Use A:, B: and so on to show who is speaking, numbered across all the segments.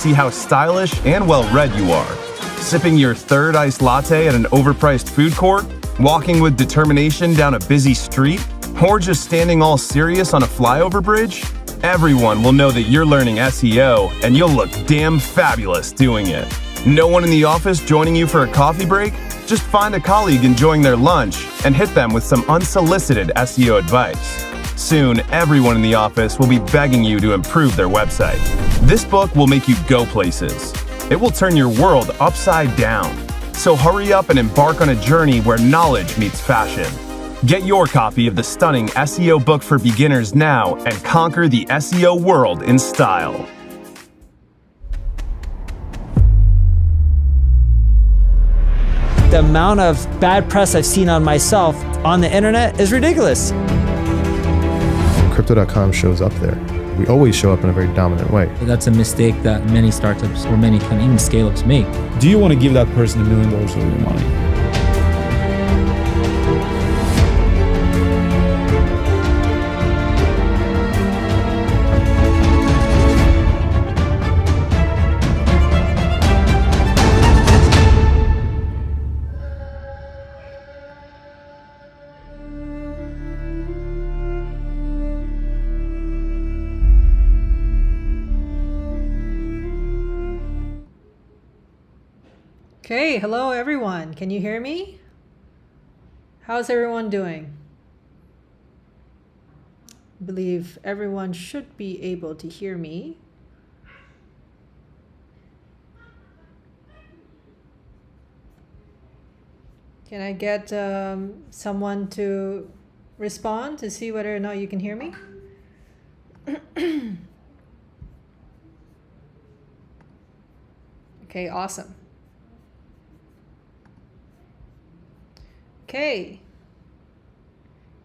A: See how stylish and well-read you are. Sipping your third iced latte at an overpriced food court, walking with determination down a busy street, or just standing all serious on a flyover bridge? Everyone will know that you're learning SEO, and you'll look damn fabulous doing it. No one in the office joining you for a coffee break? Just find a colleague enjoying their lunch and hit them with some unsolicited SEO advice. Soon, everyone in the office will be begging you to improve their website. This book will make you go places. It will turn your world upside down. So hurry up and embark on a journey where knowledge meets fashion. Get your copy of the stunning SEO book for beginners now and conquer the SEO world in style.
B: The amount of bad press I've seen on myself on the internet is ridiculous.
C: Crypto.com shows up there. We always show up in a very dominant way.
D: That's a mistake that many startups or many kind of even scale-ups make.
E: Do you want to give that person $1 million of your money?
F: Okay, hello everyone. Can you hear me? How's everyone doing? I believe everyone should be able to hear me. Can I get someone to respond to see whether or not you can hear me? Okay, awesome. Okay.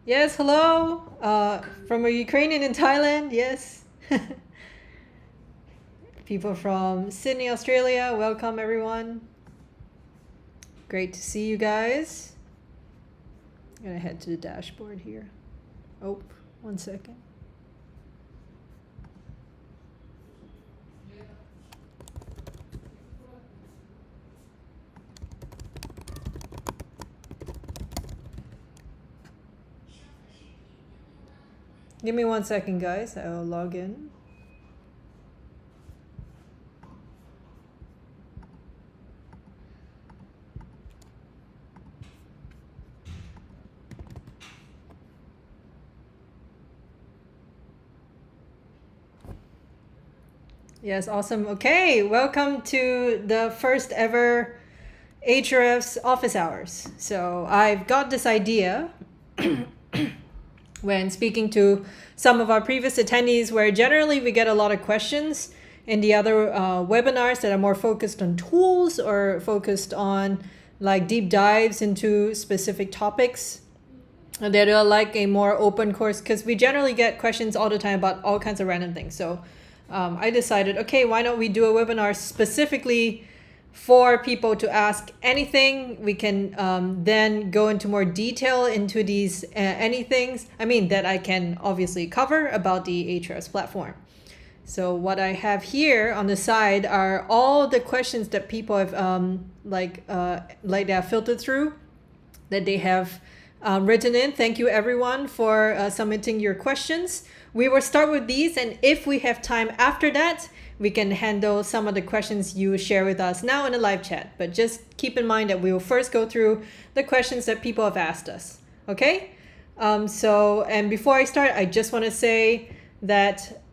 F: Yes, hello. From a Ukrainian in Thailand, yes. People from Sydney, Australia, welcome everyone. Great to see you guys. I'm gonna head to the dashboard here. Oh, 1 second. Give me 1 second, guys. I'll log in. Yes, awesome. Okay, welcome to the first ever Ahrefs office hours. So I've got this idea when speaking to some of our previous attendees, where generally we get a lot of questions in the other webinars that are more focused on tools or focused on like deep dives into specific topics. And that are like a more open course, because we generally get questions all the time about all kinds of random things. So I decided, okay, why don't we do a webinar specifically for people to ask anything. We can then go into more detail into these anythings, that I can obviously cover about the Ahrefs platform. So what I have here on the side are all the questions that people have they have filtered through, that they have written in. Thank you everyone for submitting your questions. We will start with these, and if we have time after that, we can handle some of the questions you share with us now in the live chat. But just keep in mind that we will first go through the questions that people have asked us. Okay? And before I start, I just want to say that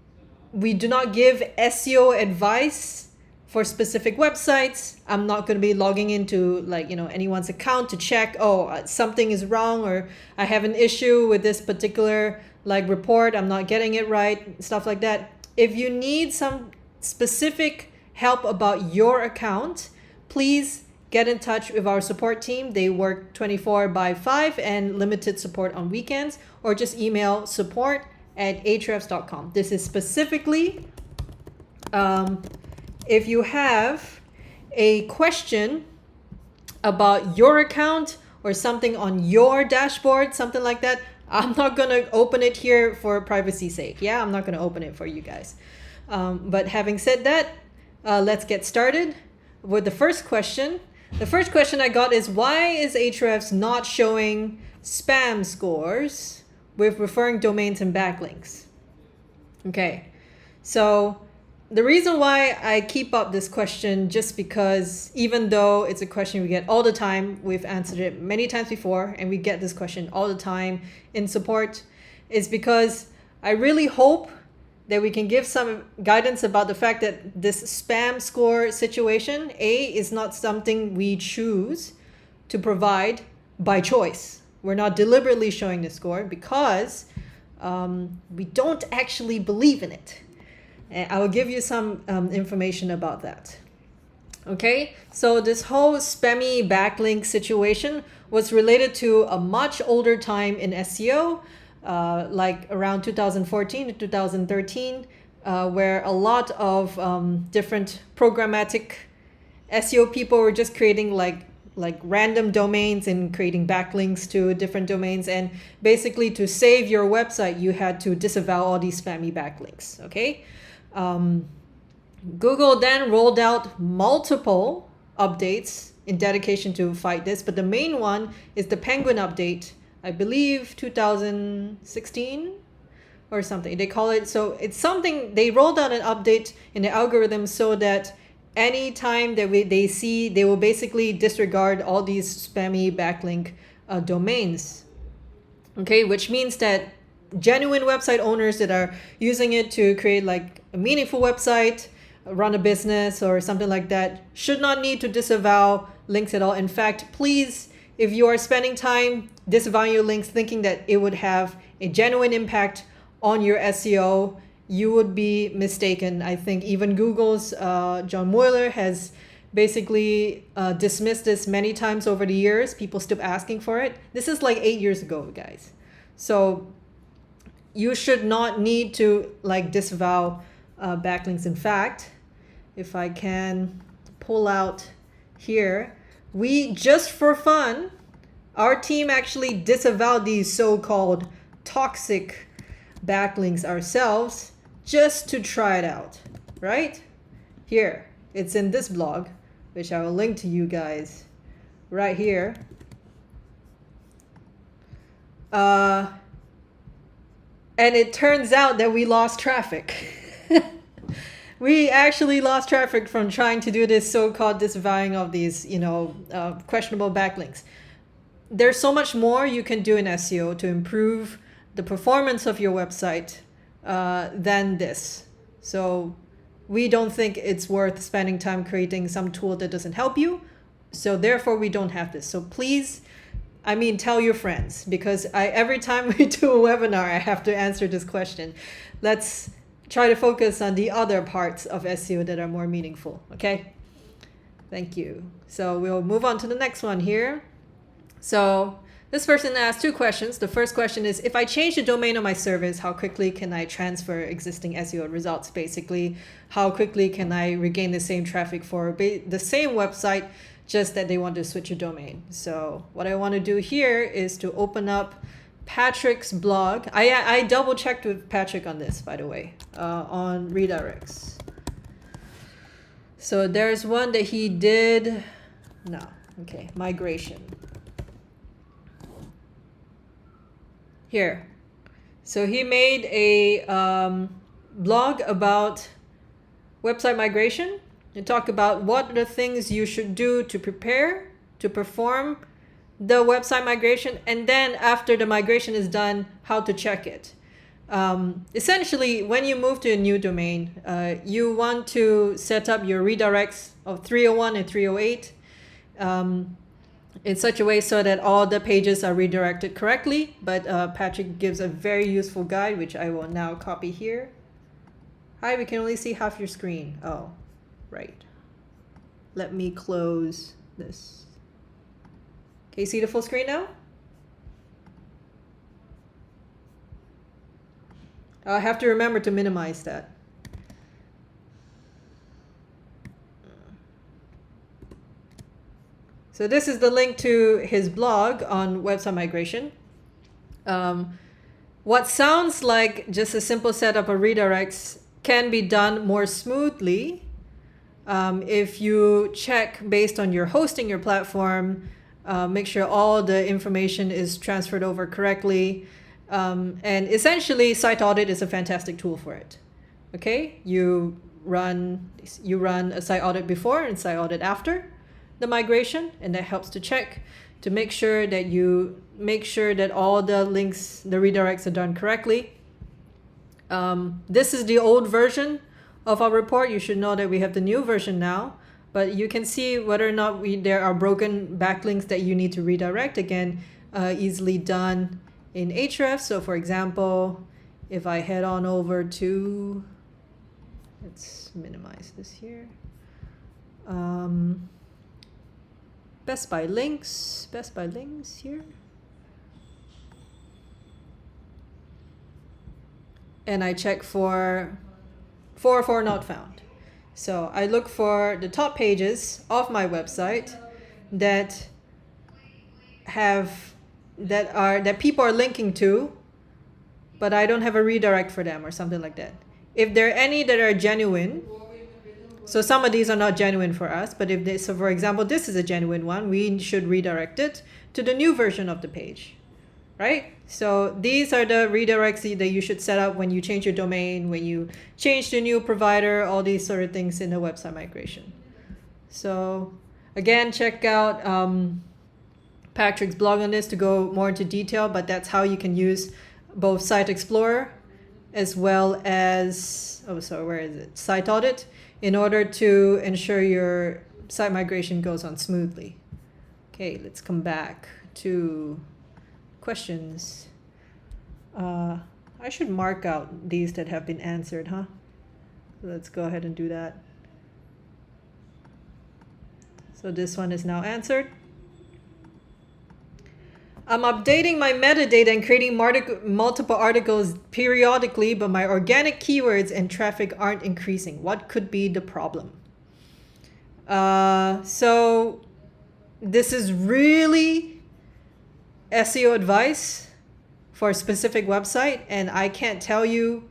F: we do not give SEO advice for specific websites. I'm not going to be logging into anyone's account to check, something is wrong, or I have an issue with this particular report, I'm not getting it right, stuff like that. If you need some specific help about your account, please get in touch with our support team. They work 24/5 and limited support on weekends, or just email support@ahrefs.com. This is specifically if you have a question about your account or something on your dashboard, something like that. I'm not going to open it here for privacy's sake. Yeah, I'm not going to open it for you guys. But having said that, let's get started with the first question. The first question I got is, why is Ahrefs not showing spam scores with referring domains and backlinks? Okay, so the reason why I keep up this question, just because even though it's a question we get all the time, we've answered it many times before, and we get this question all the time in support, is because I really hope that we can give some guidance about the fact that this spam score situation, is not something we choose to provide by choice. We're not deliberately showing the score because we don't actually believe in it. And I will give you some information about that. Okay, so this whole spammy backlink situation was related to a much older time in SEO, like around 2014 to 2013, where a lot of different programmatic SEO people were just creating like random domains and creating backlinks to different domains. And basically to save your website, you had to disavow all these spammy backlinks, okay? Google then rolled out multiple updates in dedication to fight this, but the main one is the Penguin update, I believe 2016 or something they call it. So it's something, they rolled out an update in the algorithm so that anytime that they see, they will basically disregard all these spammy backlink domains. Okay, which means that genuine website owners that are using it to create like a meaningful website, run a business or something like that, should not need to disavow links at all. In fact, please, if you are spending time disavowing your links thinking that it would have a genuine impact on your SEO, you would be mistaken. I think even Google's John Mueller has basically dismissed this many times over the years. People still asking for it. This is like 8 years ago, guys. So you should not need to like disavow backlinks. In fact, if I can pull out here, we just for fun, our team actually disavowed these so-called toxic backlinks ourselves just to try it out, right? Here, it's in this blog, which I will link to you guys right here. And it turns out that we lost traffic. We actually lost traffic from trying to do this so-called disavowing of these, questionable backlinks. There's so much more you can do in SEO to improve the performance of your website than this. So we don't think it's worth spending time creating some tool that doesn't help you. So therefore, we don't have this. So please, tell your friends, because every time we do a webinar, I have to answer this question. Let's try to focus on the other parts of SEO that are more meaningful, okay? Thank you. So we'll move on to the next one here. So this person asked 2 questions. The first question is, if I change the domain of my service, how quickly can I transfer existing SEO results? Basically, how quickly can I regain the same traffic for the same website, just that they want to switch a domain? So what I want to do here is to open up Patrick's blog. I double checked with Patrick on this, by the way, on redirects. So there's one that he did. No, okay, migration. Here. So he made a blog about website migration and talk about what are the things you should do to prepare to perform the website migration, and then after the migration is done, how to check it. Essentially, when you move to a new domain, you want to set up your redirects of 301 and 308 in such a way so that all the pages are redirected correctly. But Patrick gives a very useful guide, which I will now copy here. Hi, we can only see half your screen. Oh, right. Let me close this. Can you see the full screen now? I have to remember to minimize that. So this is the link to his blog on website migration. What sounds like just a simple setup of redirects can be done more smoothly If you check based on your hosting, your platform, make sure all the information is transferred over correctly. And essentially, Site Audit is a fantastic tool for it. Okay, you run a site audit before and site audit after the migration, and that helps to check to make sure that all the links, the redirects are done correctly. This is the old version of our report. You should know that we have the new version now, but you can see whether or not there are broken backlinks that you need to redirect. Again, easily done in Ahrefs. So for example, if I head on over to, let's minimize this here. Best by links here. And I check for 404 not found. So I look for the top pages of my website that people are linking to, but I don't have a redirect for them or something like that. If there are any that are genuine, so some of these are not genuine for us, but so for example, this is a genuine one, we should redirect it to the new version of the page, right? So these are the redirects that you should set up when you change your domain, when you change to a new provider, all these sort of things in the website migration. So again, check out Patrick's blog on this to go more into detail, but that's how you can use both Site Explorer as well as, Site Audit, in order to ensure your site migration goes on smoothly. Okay, let's come back to questions. I should mark out these that have been answered, huh? Let's go ahead and do that. So this one is now answered. I'm updating my metadata and creating multiple articles periodically, but my organic keywords and traffic aren't increasing. What could be the problem? So this is really SEO advice for a specific website, and I can't tell you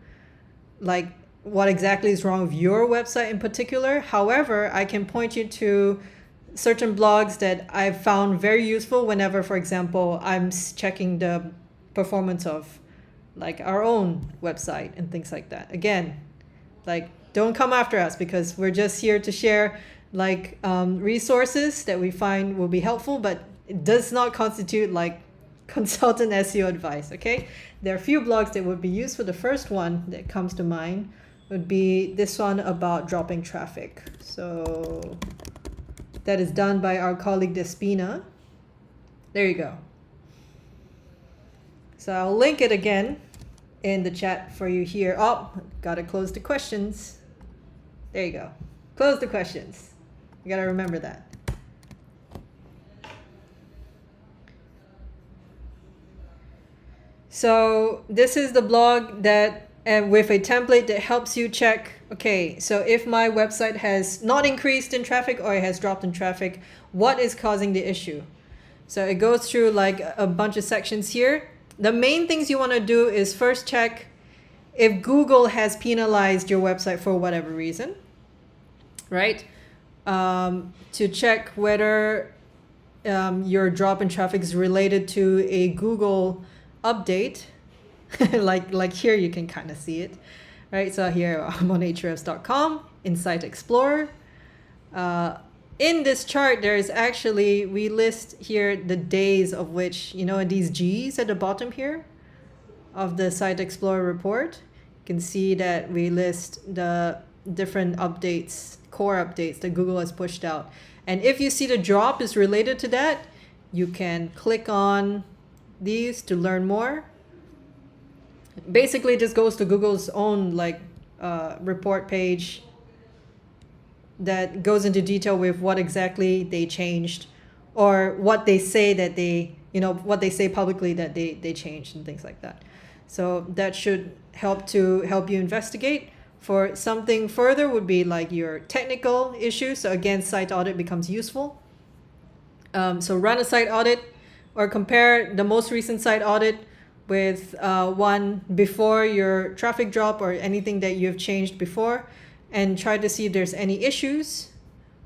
F: like what exactly is wrong with your website in particular. However, I can point you to certain blogs that I've found very useful whenever, for example, I'm checking the performance of like our own website and things like that. Again, like don't come after us because we're just here to share like resources that we find will be helpful, but it does not constitute like consultant SEO advice, okay? There are a few blogs that would be useful. The first one that comes to mind would be this one about dropping traffic. So that is done by our colleague Despina. There you go. So I'll link it again in the chat for you here. Oh, gotta close the questions. There you go. Close the questions. You gotta remember that. So this is the blog that, and with a template that helps you check, okay, so if my website has not increased in traffic or it has dropped in traffic, what is causing the issue? So it goes through like a bunch of sections here. The main things you want to do is first check if Google has penalized your website for whatever reason, right? To check whether your drop in traffic is related to a Google update. like here you can kind of see it, right? So here I'm on Ahrefs.com in Site Explorer. In this chart, there is actually, we list here the days of which, you know, these G's at the bottom here of the Site Explorer report. You can see that we list the different updates, core updates that Google has pushed out. And if you see the drop is related to that, you can click on these to learn more. Basically, this goes to Google's own like report page that goes into detail with what exactly they changed or what they say that they, you know, what they say publicly that they changed and things like that. So that should help you investigate. For something further would be like your technical issues. So again, site audit becomes useful. So run a site audit or compare the most recent site audit with one before your traffic drop or anything that you've changed before, and try to see if there's any issues,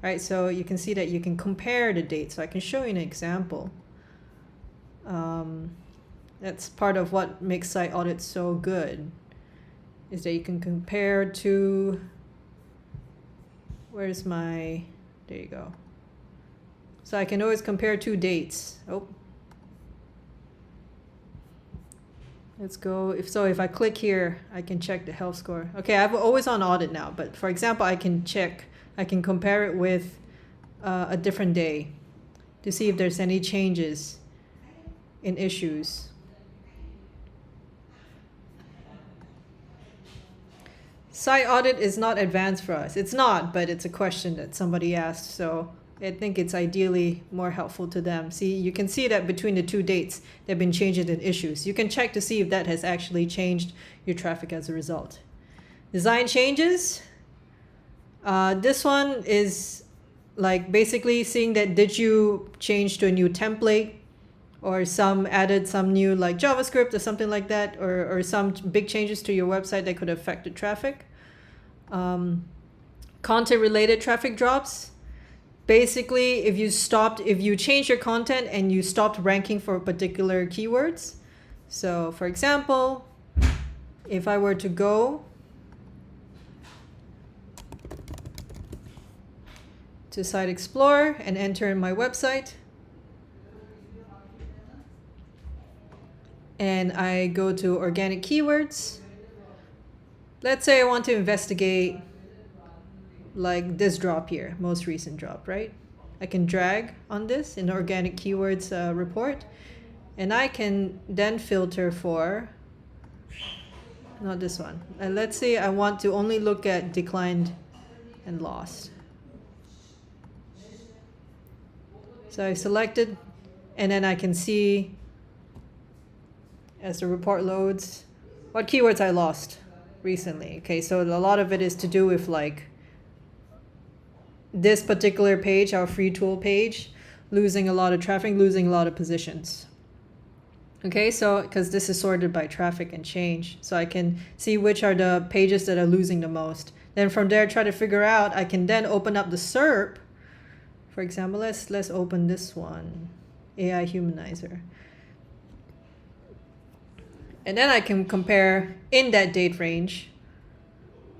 F: right? So you can see that you can compare the dates. So I can show you an example. That's part of what makes site audit so good, is that you can compare to, there you go. So I can always compare two dates. Oh, let's go. If I click here, I can check the health score. Okay, I've always on audit now, but for example, I can compare it with a different day to see if there's any changes in issues. Site audit is not advanced for us. It's not, but it's a question that somebody asked, so I think it's ideally more helpful to them. See, you can see that between the two dates, there have been changes in issues. You can check to see if that has actually changed your traffic as a result. Design changes. This one is like basically seeing that did you change to a new template, or added some new like JavaScript or something like that, or some big changes to your website that could affect the traffic. Content related traffic drops. Basically, if you change your content and you stopped ranking for particular keywords. So for example, if I were to go to Site Explorer and enter in my website, and I go to organic keywords, let's say I want to investigate like this drop here, most recent drop, right? I can drag on this in the organic keywords report, and I can then filter for, not this one. And let's say I want to only look at declined and lost. So I selected, and then I can see as the report loads what keywords I lost recently. Okay, so a lot of it is to do with like this particular page, our free tool page, losing a lot of traffic, losing a lot of positions. Okay, so because this is sorted by traffic and change, so I can see which are the pages that are losing the most. Then from there, try to figure out, I can then open up the SERP. For example, let's open this one, AI Humanizer. And then I can compare in that date range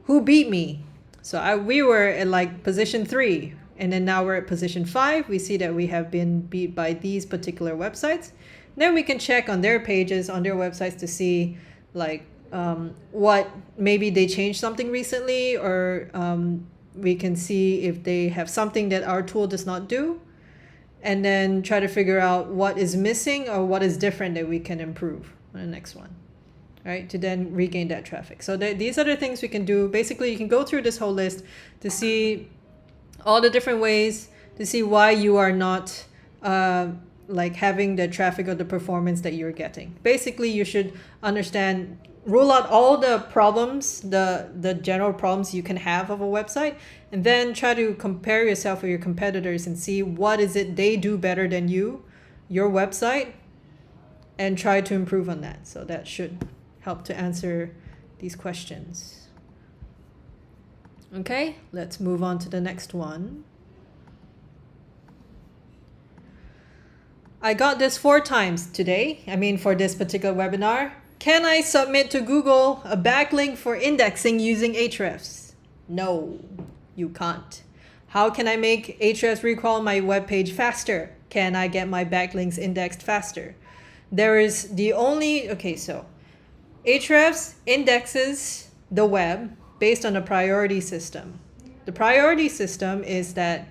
F: who beat me. So we were at like position 3, and then now we're at position 5. We see that we have been beat by these particular websites. Then we can check on their pages, on their websites, to see like what, maybe they changed something recently, or we can see if they have something that our tool does not do, and then try to figure out what is missing or what is different that we can improve on the next one, right? To then regain that traffic. So these are the things we can do. Basically, you can go through this whole list to see all the different ways to see why you are not like having the traffic or the performance that you're getting. Basically, you should understand, rule out all the problems, the general problems you can have of a website, and then try to compare yourself with your competitors and see what is it they do better than you, your website, and try to improve on that. So that should help to answer these questions. Okay, let's move on to the next one. I got this 4 times today. For this particular webinar. Can I submit to Google a backlink for indexing using Ahrefs? No, you can't. How can I make Ahrefs recrawl my web page faster? Can I get my backlinks indexed faster? There is the only, so Ahrefs indexes the web based on a priority system. The priority system is that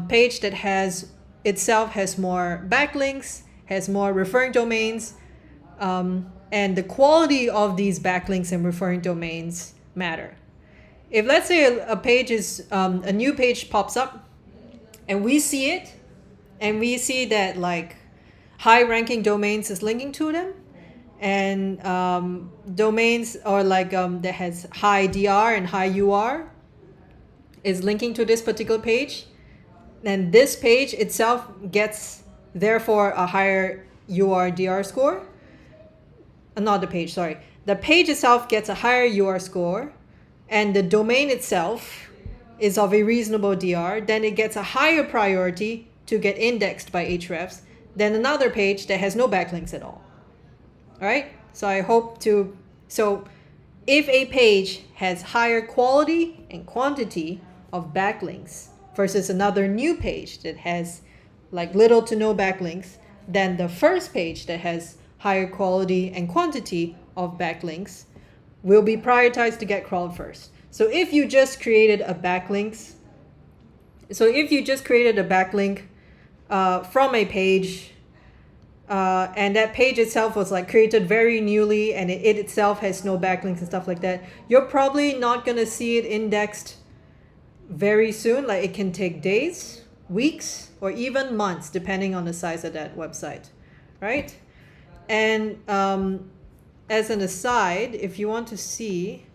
F: page that has more backlinks, has more referring domains, and the quality of these backlinks and referring domains matter. If let's say a page is, a new page pops up and we see it, and we see that like high ranking domains is linking to them, and domains or like that has high DR and high UR is linking to this particular page, then this page itself gets therefore a higher UR DR score. Not the page, sorry. The page itself gets a higher UR score and the domain itself is of a reasonable DR, then it gets a higher priority to get indexed by Ahrefs than another page that has no backlinks at all. All right? So if a page has higher quality and quantity of backlinks versus another new page that has like little to no backlinks, then the first page that has higher quality and quantity of backlinks will be prioritized to get crawled first. So if you just created a backlink from a page, and that page itself was like created very newly, and it itself has no backlinks and stuff like that, you're probably not gonna see it indexed very soon. Like it can take days, weeks, or even months, depending on the size of that website, right? And as an aside, if you want to see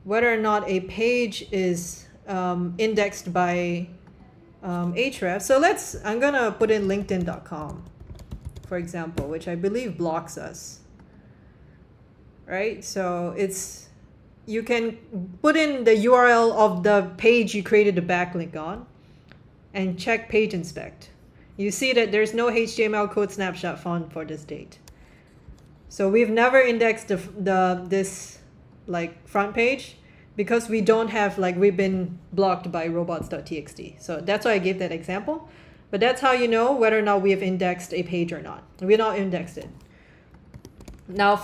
F: whether or not a page is indexed by Ahrefs, so I'm gonna put in LinkedIn.com, for example, which I believe blocks us, right? So you can put in the URL of the page you created a backlink on and check page inspect. You see that there's no HTML code snapshot font for this date. So we've never indexed this like front page because we don't have, like, we've been blocked by robots.txt. So that's why I gave that example. But that's how you know whether or not we have indexed a page or not. We're not indexed it. Now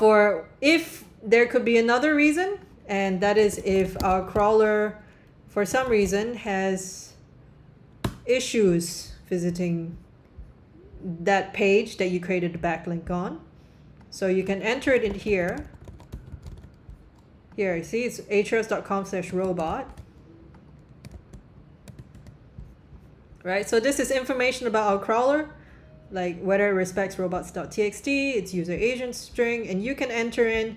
F: if there could be another reason, and that is if our crawler for some reason has issues visiting that page that you created a backlink on. So you can enter it in here. Here, you see it's ahrefs.com/robot. Right, so this is information about our crawler, like whether it respects robots.txt, its user agent string, and you can enter in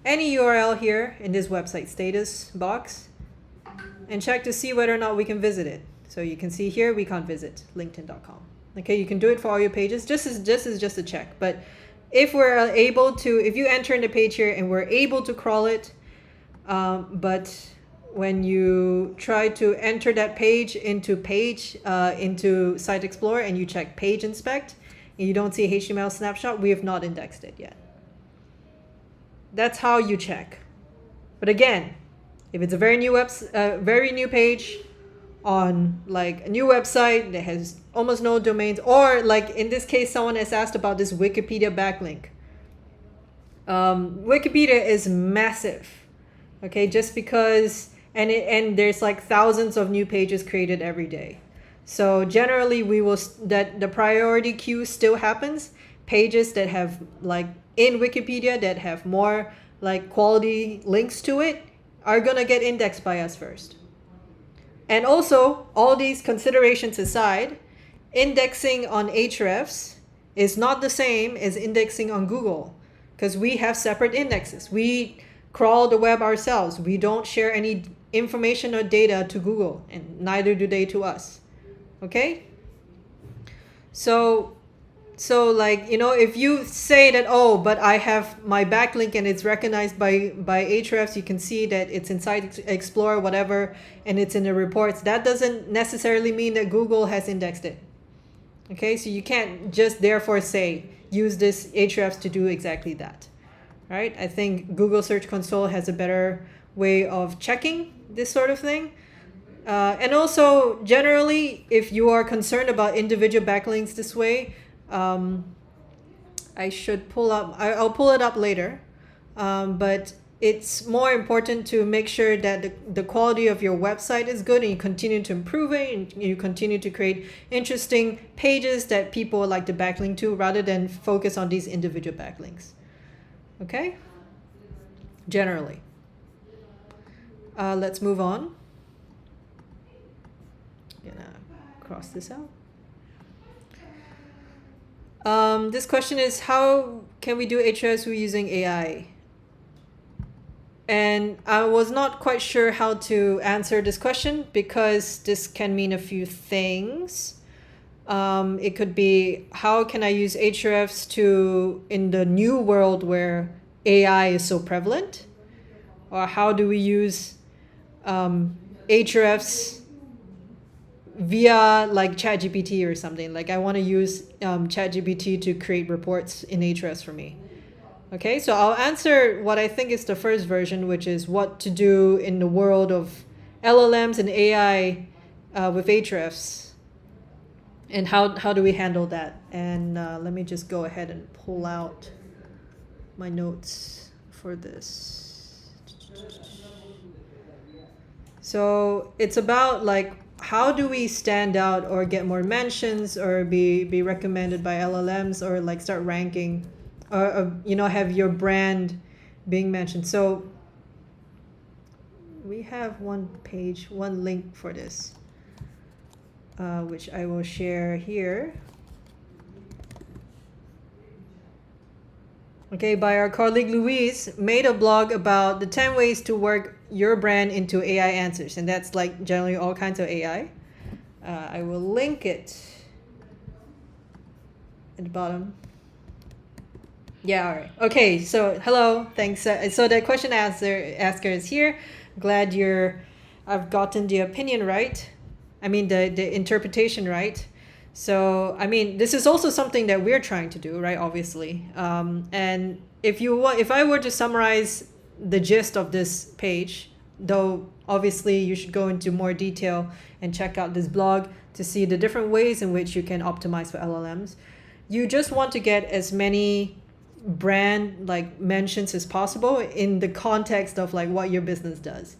F: any URL here in this website status box and check to see whether or not we can visit it. So you can see here we can't visit linkedin.com. Okay, you can do it for all your pages. This is just a check. But if if you enter in the page here and we're able to crawl it, but when you try to enter that page into Site Explorer and you check page inspect and you don't see a HTML snapshot, we have not indexed it yet. That's how you check. But again, if it's a very new page on like a new website that has almost no domains, or like in this case, someone has asked about this Wikipedia backlink. Wikipedia is massive, okay? Just because, and there's like thousands of new pages created every day. So generally, the priority queue still happens. Pages that have like in Wikipedia that have more like quality links to it are gonna get indexed by us first. And also, all these considerations aside, indexing on Ahrefs is not the same as indexing on Google, because we have separate indexes. We crawl the web ourselves. We don't share any information or data to Google, and neither do they to us. Okay? So like, you know, if you say that, oh, but I have my backlink and it's recognized by Ahrefs, you can see that it's inside Explorer, whatever, and it's in the reports, that doesn't necessarily mean that Google has indexed it. Okay, so you can't just therefore say, use this Ahrefs to do exactly that. Right? I think Google Search Console has a better way of checking this sort of thing. And also, generally, if you are concerned about individual backlinks this way, I should I'll pull it up later, but it's more important to make sure that the quality of your website is good and you continue to improve it and you continue to create interesting pages that people like to backlink to rather than focus on these individual backlinks. Okay? Generally. Let's move on. Gonna cross this out. This question is, how can we do Ahrefs using AI? And I was not quite sure how to answer this question because this can mean a few things. It could be, how can I use Ahrefs in the new world where AI is so prevalent? or how do we use Ahrefs via like ChatGPT or something. Like I want to use ChatGPT to create reports in Ahrefs for me. Okay, so I'll answer what I think is the first version, which is what to do in the world of LLMs and AI with Ahrefs, and how do we handle that. And let me just go ahead and pull out my notes for this. So it's about like how do we stand out or get more mentions or be recommended by LLMs or like start ranking or you know, have your brand being mentioned. So we have one link for this, which I will share here. Okay, by our colleague Louise, made a blog about the 10 ways to work your brand into AI answers. And that's like generally all kinds of AI. I will link it at the bottom. Yeah, all right. Okay, so hello, thanks. So the question asker is here. Glad I've gotten the opinion right. I mean, the interpretation right. So, I mean, this is also something that we're trying to do, right? Obviously. And if I were to summarize the gist of this page, though obviously you should go into more detail and check out this blog to see the different ways in which you can optimize for LLMs. You just want to get as many brand like mentions as possible in the context of like what your business does.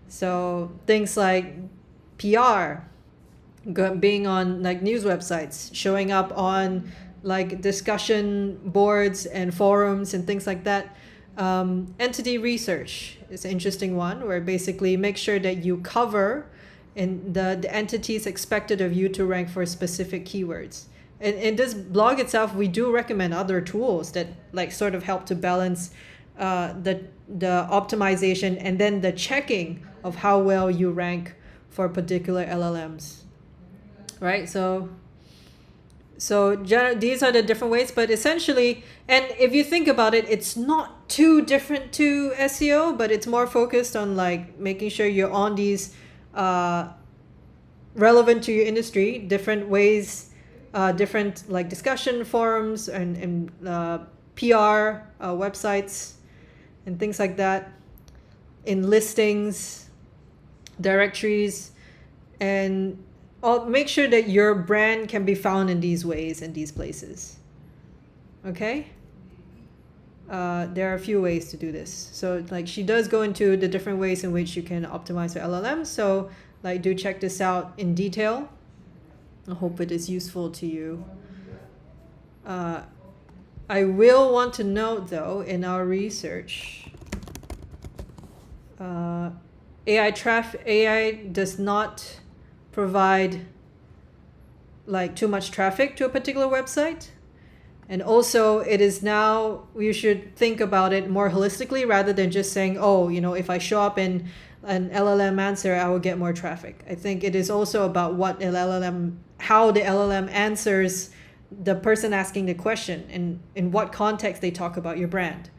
F: So things like PR, being on like news websites, showing up on like discussion boards and forums and things like that. Entity research is an interesting one, where basically make sure that you cover in the entities expected of you to rank for specific keywords. And in this blog itself, we do recommend other tools that like sort of help to balance the optimization and then the checking of how well you rank for particular LLMs. Right, so these are the different ways, but essentially, and if you think about it, it's not too different to SEO, but it's more focused on like making sure you're on these relevant to your industry, different ways, different like discussion forums and PR websites and things like that, in listings, directories, and make sure that your brand can be found in these ways and these places. Okay? There are a few ways to do this. So like she does go into the different ways in which you can optimize for LLM. So like do check this out in detail. I hope it is useful to you. I will want to note though, in our research, AI does not provide like too much traffic to a particular website. And also it is now, you should think about it more holistically rather than just saying, oh, you know, if I show up in an LLM answer, I will get more traffic. I think it is also about what how the LLM answers the person asking the question and in what context they talk about your brand,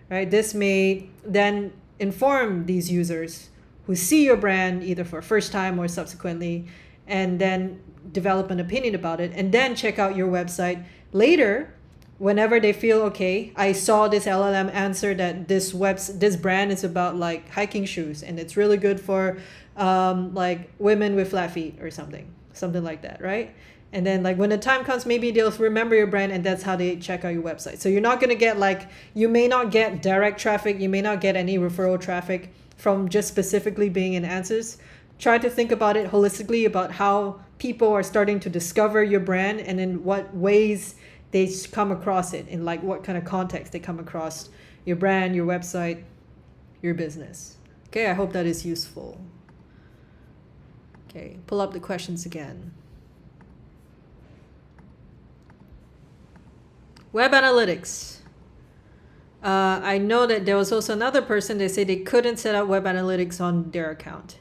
F: right? This may then inform these users who see your brand either for first time or subsequently, and then develop an opinion about it, and then check out your website later whenever they feel, okay, I saw this LLM answer that this brand is about like hiking shoes and it's really good for like women with flat feet or something like that, right? And then like when the time comes, maybe they'll remember your brand, and that's how they check out your website. So you're not going to get like, you may not get direct traffic, you may not get any referral traffic from just specifically being in answers. Try to think about it holistically, about how people are starting to discover your brand and in what ways they come across it, in like what kind of context they come across your brand, your website, your business. Okay, I hope that is useful. Okay, pull up the questions again. Web analytics. I know that there was also another person, they say they couldn't set up web analytics on their account.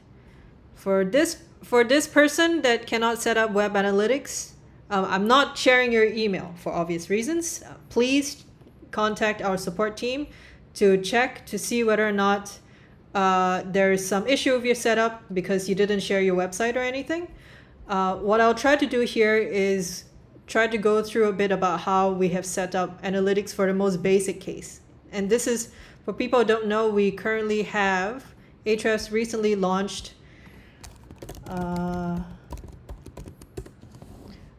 F: For this person that cannot set up web analytics, I'm not sharing your email for obvious reasons. Please contact our support team to check to see whether or not there's some issue with your setup because you didn't share your website or anything, what I'll try to do here is try to go through a bit about how we have set up analytics for the most basic case. And this is, for people who don't know, we currently have, Ahrefs recently launched a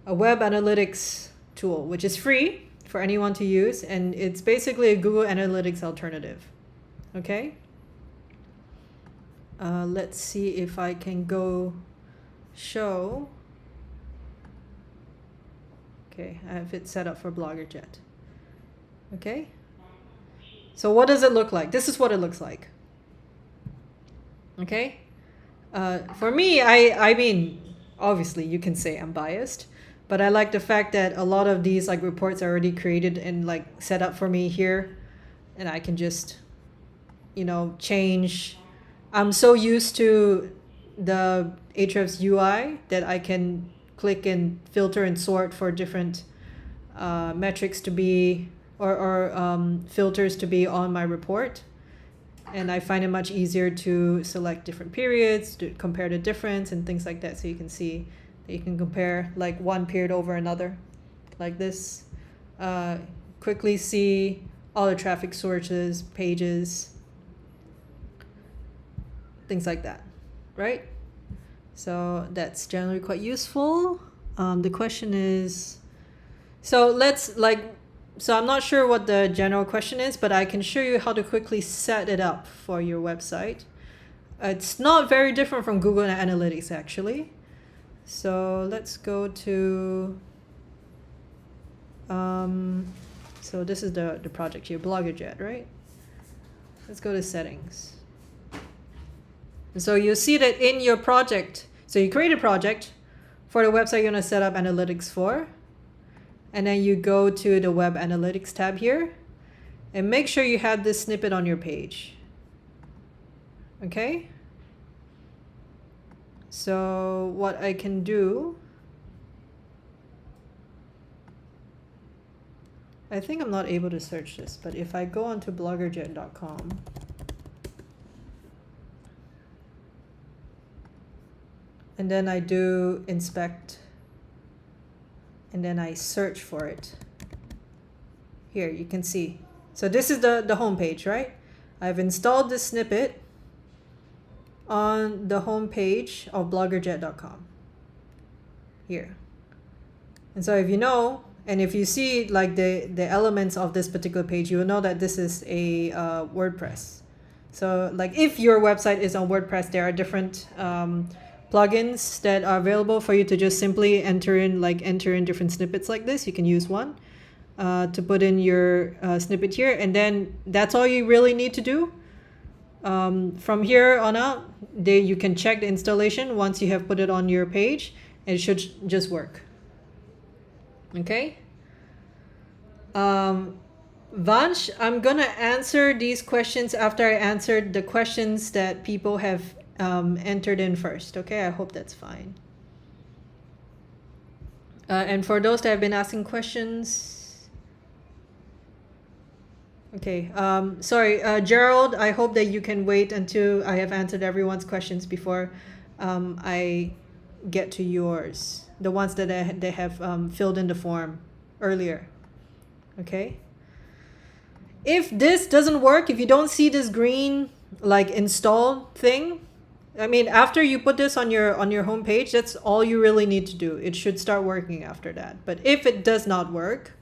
F: web analytics tool, which is free for anyone to use. And it's basically a Google Analytics alternative. Okay. Let's see if I can go show. Okay, I have it set up for BloggerJet. Okay. So what does it look like? This is what it looks like. Okay. For me, I mean, obviously you can say I'm biased, but I like the fact that a lot of these like reports are already created and like set up for me here, and I can just, you know, change. I'm so used to the Ahrefs UI that I can click and filter and sort for different metrics to be, or filters to be on my report. And I find it much easier to select different periods, to compare the difference and things like that. So you can see that you can compare like one period over another like this. Quickly see all the traffic sources, pages, things like that, right? So that's generally quite useful. The question is, so I'm not sure what the general question is, but I can show you how to quickly set it up for your website. It's not very different from Google Analytics actually. So let's go to, so this is the project here, BloggerJet, right? Let's go to settings. And so you'll see that in your project, so you create a project for the website you're gonna set up analytics for. And then you go to the Web Analytics tab here and make sure you have this snippet on your page. Okay? So what I can do, I think I'm not able to search this, but if I go onto bloggerjet.com, and then I do inspect, and then I search for it. Here, you can see. So this is the home page, right? I've installed this snippet on the home page of bloggerjet.com. Here. And so if you know, and if you see like the elements of this particular page, you will know that this is a WordPress. So like if your website is on WordPress, there are different plugins that are available for you to just simply enter in different snippets like this. You can use one to put in your snippet here, and then that's all you really need to do. From here on out, you can check the installation once you have put it on your page, and it should just work. Okay. Vansh, I'm gonna answer these questions after I answered the questions that people have entered in first. Okay, I hope that's fine. And for those that have been asking questions, okay, sorry, Gerald, I hope that you can wait until I have answered everyone's questions before I get to yours, the ones that they have filled in the form earlier. Okay, if this doesn't work, if you don't see this green like install thing, I mean, after you put this on your home page, that's all you really need to do. It should start working after that. But if it does not work,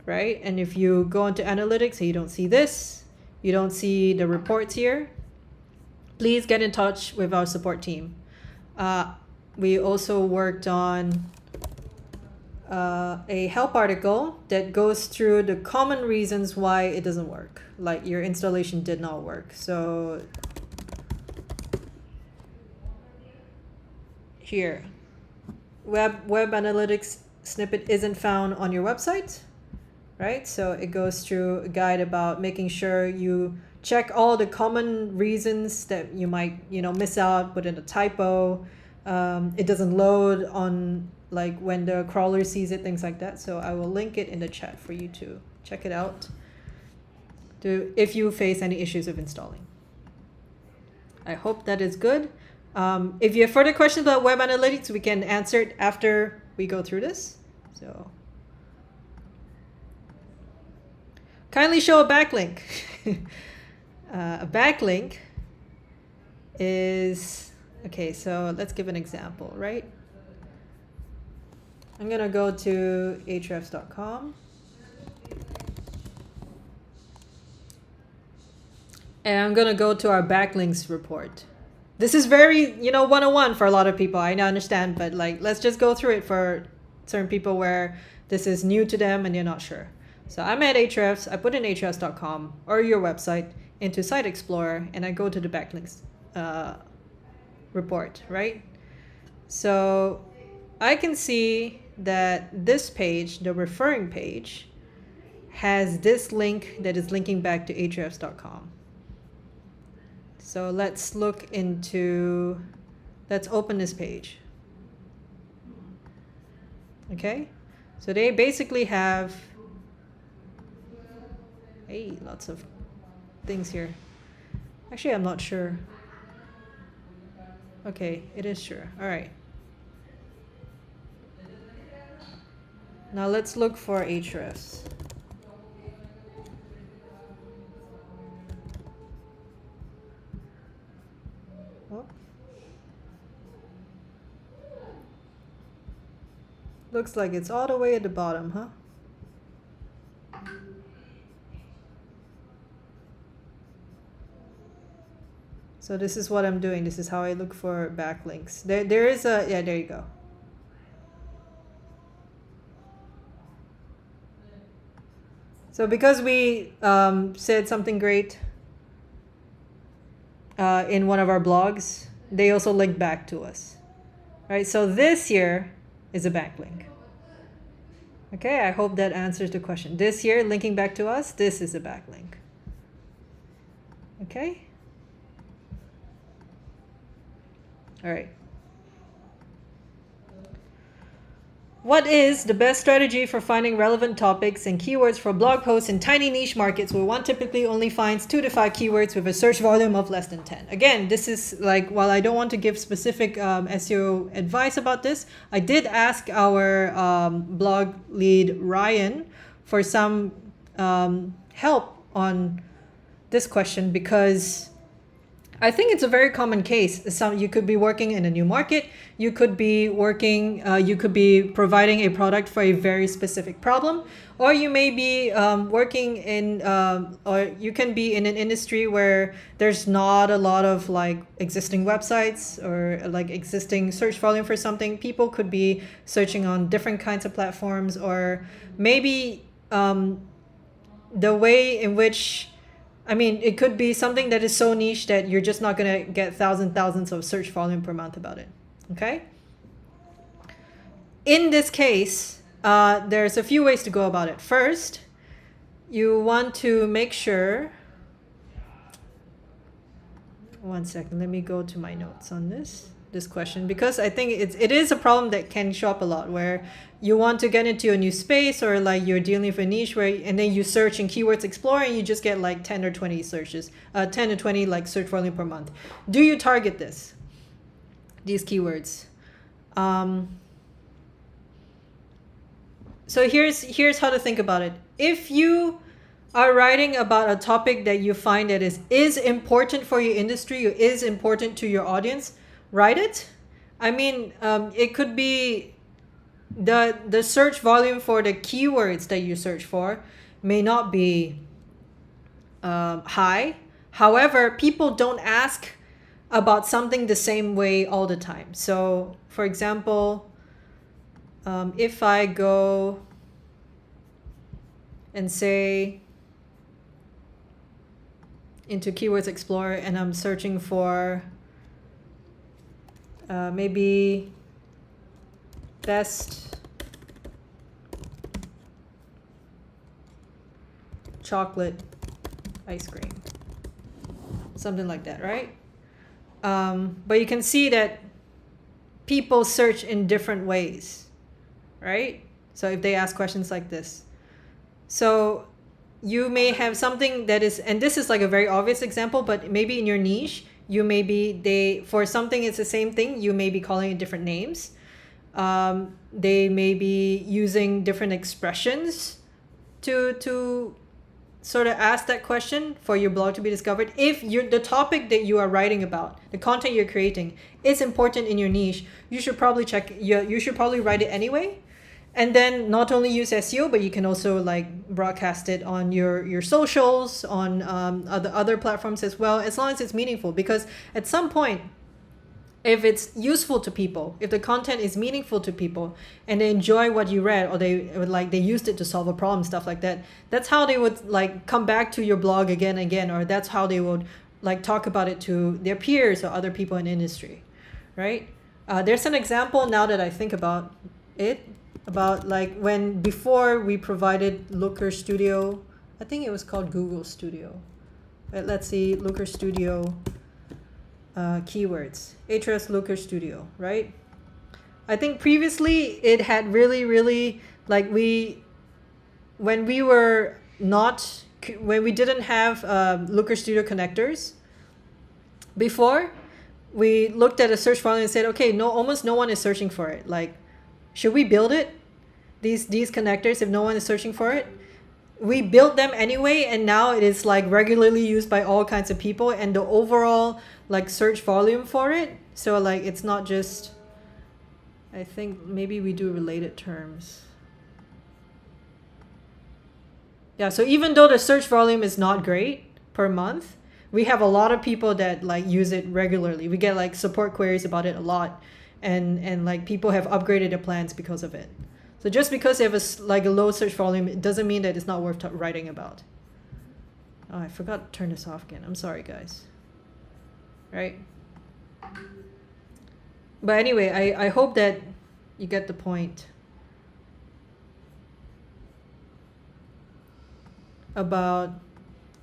F: right? And if you go into analytics and you don't see this, you don't see the reports here, please get in touch with our support team. We also worked on a help article that goes through the common reasons why it doesn't work, like your installation did not work. So here, web analytics snippet isn't found on your website, right? So it goes through a guide about making sure you check all the common reasons that you might, miss out, put in a typo. It doesn't load on like when the crawler sees it, things like that. So I will link it in the chat for you to check it out if you face any issues of installing. I hope that is good. If you have further questions about web analytics, we can answer it after we go through this. So kindly show a backlink. A backlink is, okay, so let's give an example, right? I'm gonna go to ahrefs.com. And I'm gonna go to our backlinks report. This is very, 101 for a lot of people. I understand, but like, let's just go through it for certain people where this is new to them and they're not sure. So I'm at Ahrefs. I put in ahrefs.com or your website into Site Explorer, and I go to the backlinks report, right? So I can see that this page, the referring page, has this link that is linking back to ahrefs.com. So let's look into, let's open this page. Okay, so they basically have, hey, lots of things here. Actually, I'm not sure. Okay, it is sure. All right. Now let's look for Ahrefs. Oh. Looks like it's all the way at the bottom, huh? So this is what I'm doing. This is how I look for backlinks. There is a, yeah, there you go. So because we said something great in one of our blogs, they also link back to us, right? So this here is a backlink. Okay, I hope that answers the question. This here linking back to us, this is a backlink. Okay. All right. What is the best strategy for finding relevant topics and keywords for blog posts in tiny niche markets where one typically only finds 2 to 5 keywords with a search volume of less than 10? Again, this is like, while I don't want to give specific SEO advice about this, I did ask our blog lead Ryan for some help on this question, because I think it's a very common case. You could be working in a new market. You could be working, you could be providing a product for a very specific problem, or you may be working in, or you can be in an industry where there's not a lot of like existing websites or like existing search volume for something. People could be searching on different kinds of platforms, or maybe the way in which, I mean, it could be something that is so niche that you're just not going to get thousands of search volume per month about it. Okay. In this case, there's a few ways to go about it. First, you want to make sure, one second, let me go to my notes on this question, because I think it is a problem that can show up a lot, where you want to get into a new space, or like you're dealing with a niche where, and then you search in Keywords Explorer and you just get like 10 or 20 searches, 10 to 20 like search volume per month. Do you target these keywords? So here's how to think about it. If you are writing about a topic that you find that is important for your industry, or is important to your audience, write it. I mean, it could be the search volume for the keywords that you search for may not be high. However, people don't ask about something the same way all the time. So, for example, if I go and say into Keywords Explorer and I'm searching for maybe best chocolate ice cream, something like that, right? But you can see that people search in different ways, right? So if they ask questions like this, so you may have something that is, and this is like a very obvious example, but maybe in your niche, you may be, for something it's the same thing, you may be calling it different names. They may be using different expressions to sort of ask that question for your blog to be discovered. If the topic that you are writing about, the content you're creating, is important in your niche, you should probably you should probably write it anyway. And then not only use SEO, but you can also like broadcast it on your socials, on other platforms as well, as long as it's meaningful. Because at some point, if it's useful to people, if the content is meaningful to people and they enjoy what you read, or they used it to solve a problem, stuff like that, that's how they would like come back to your blog again and again, or that's how they would like talk about it to their peers or other people in the industry, right? There's an example now that I think about it, about like before we provided Looker Studio, I think it was called Google Studio. Let's see, Looker Studio keywords, Ahrefs Looker Studio, right? I think previously it had really like when we didn't have Looker Studio connectors before, we looked at a search volume and said, okay, almost no one is searching for it. Like, should we build it? These connectors, if no one is searching for it? We built them anyway, and now it is like regularly used by all kinds of people, and the overall like search volume for it. So like it's not just, I think maybe we do related terms. Yeah, so even though the search volume is not great per month, we have a lot of people that like use it regularly. We get like support queries about it a lot, and like people have upgraded their plans because of it. So just because they have a low search volume, it doesn't mean that it's not worth writing about. Oh, I forgot to turn this off again. I'm sorry, guys. Right? But anyway, I hope that you get the point about,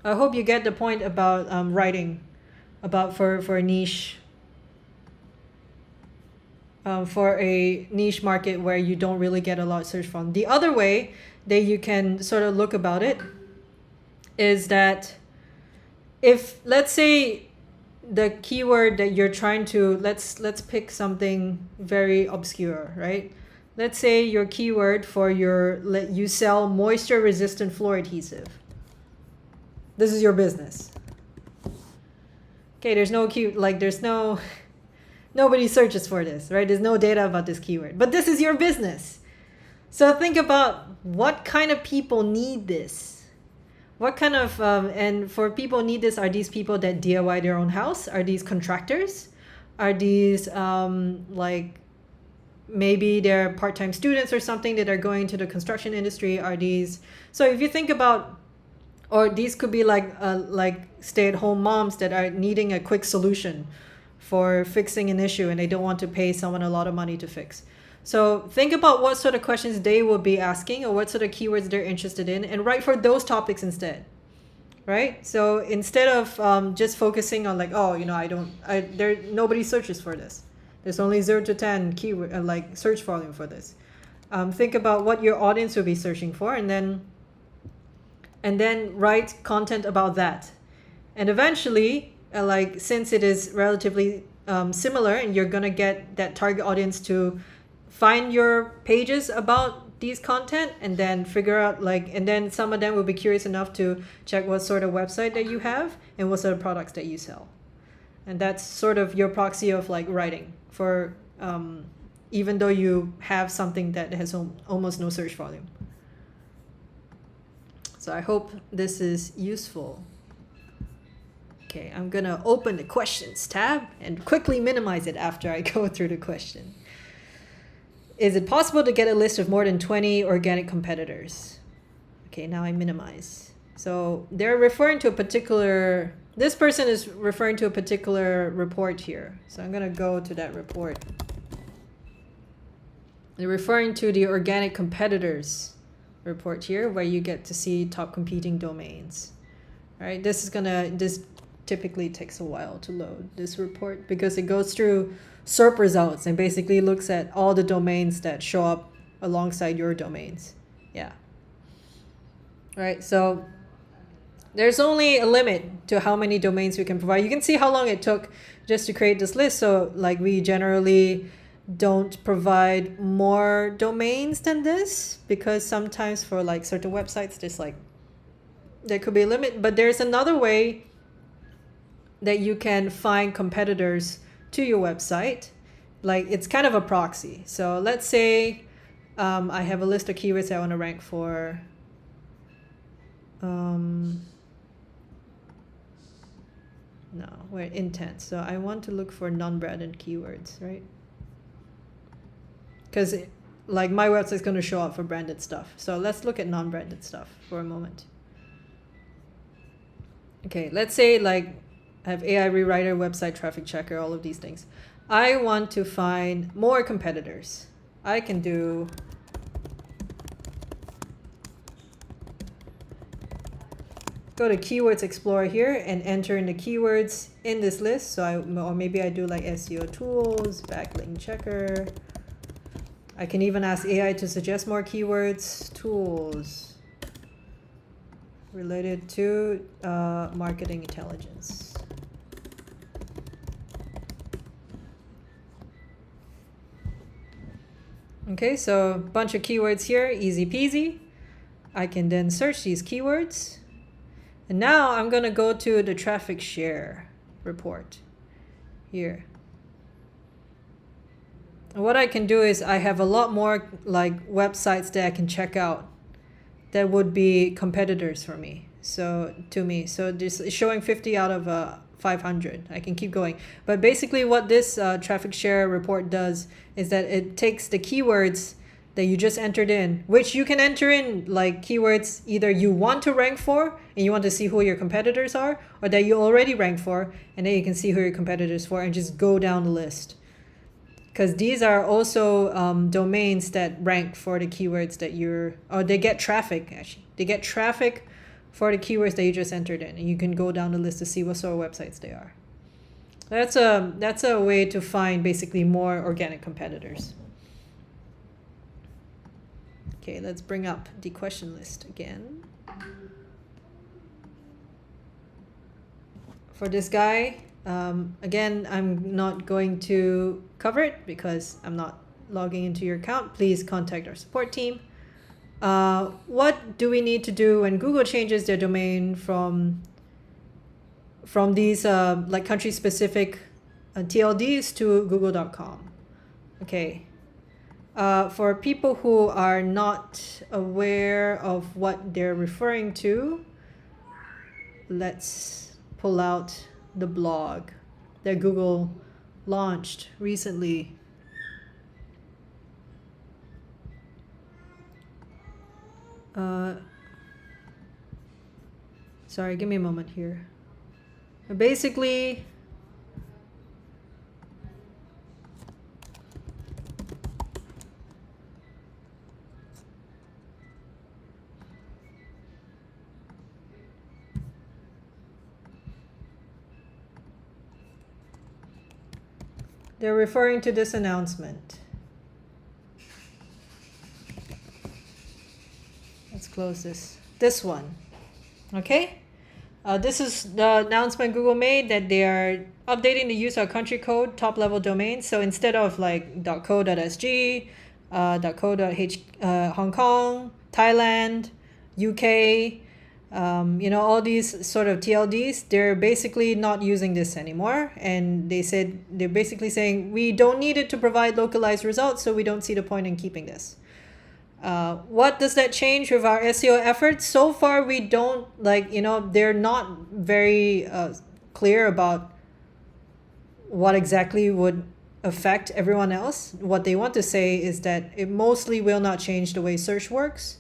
F: I hope you get the point about writing about for a niche, for a niche market where you don't really get a lot of search volume. The other way that you can sort of look about it is that if, let's say, the keyword that you're trying to, let's pick something very obscure, right? Let's say your keyword for you sell moisture resistant floor adhesive. This is your business. Okay, nobody searches for this, right? There's no data about this keyword, but this is your business. So think about what kind of people need this. What kind of, and for people need this, are these people that DIY their own house? Are these contractors? Are these like maybe they're part-time students or something that are going to the construction industry? Are these, so if you think about, or these could be like stay-at-home moms that are needing a quick solution for fixing an issue and they don't want to pay someone a lot of money to fix. So think about what sort of questions they will be asking or what sort of keywords they're interested in, and write for those topics instead, right? So instead of just focusing on like, oh, nobody searches for this. There's only 0 to 10 keyword like search volume for this. Think about what your audience will be searching for, and then write content about that. And eventually, since it is relatively similar, and you're gonna get that target audience to find your pages about these content, and then figure out and then some of them will be curious enough to check what sort of website that you have and what sort of products that you sell. And that's sort of your proxy of like writing for, even though you have something that has almost no search volume. So I hope this is useful. Okay, I'm gonna open the questions tab and quickly minimize it after I go through the question. Is it possible to get a list of more than 20 organic competitors? Okay, now I minimize. So they're referring to this person is referring to a particular report here. So I'm gonna go to that report. They're referring to the organic competitors report here, where you get to see top competing domains. All right, this typically takes a while to load, this report, because it goes through SERP results and basically looks at all the domains that show up alongside your domains. Yeah. All right, so there's only a limit to how many domains we can provide. You can see how long it took just to create this list. So like we generally don't provide more domains than this because sometimes for like certain websites, there's like, there could be a limit, but there's another way that you can find competitors to your website. Like it's kind of a proxy. So let's say I have a list of keywords that I want to rank for. No, we're intent. So I want to look for non-branded keywords, right? Because like my website's going to show up for branded stuff. So let's look at non-branded stuff for a moment. Okay, let's say like I have AI rewriter, website traffic checker, all of these things. I want to find more competitors. I can do go to Keywords Explorer here and enter in the keywords in this list. So or maybe I do like SEO tools, backlink checker. I can even ask AI to suggest more keywords, tools related to marketing intelligence. Okay, so a bunch of keywords here, easy peasy. I can then search these keywords. And now I'm going to go to the traffic share report here. And what I can do is I have a lot more like websites that I can check out that would be competitors for me. So this is showing 50 out of 500. I can keep going. But basically what this traffic share report does is that it takes the keywords that you just entered in, which you can enter in like keywords either you want to rank for and you want to see who your competitors are, or that you already rank for and then you can see who your competitors for and just go down the list. Because these are also domains that rank for the keywords that they get traffic actually. They get traffic for the keywords that you just entered in, and you can go down the list to see what sort of websites they are. That's a way to find basically more organic competitors. Okay, let's bring up the question list again. For this guy, again, I'm not going to cover it because I'm not logging into your account. Please contact our support team. What do we need to do when Google changes their domain from these like country-specific TLDs to google.com? Okay. For people who are not aware of what they're referring to, let's pull out the blog that Google launched recently. Sorry, give me a moment here. Basically, they're referring to this announcement. Let's close this one. Okay? This is the announcement Google made that they are updating the use of country code top level domains. So instead of like .co.sg, .co.Hong Kong, Thailand, UK, all these sort of TLDs, they're basically not using this anymore. And they're basically saying, we don't need it to provide localized results, so we don't see the point in keeping this. What does that change with our SEO efforts? So far, we don't they're not very clear about what exactly would affect everyone else. What they want to say is that it mostly will not change the way search works,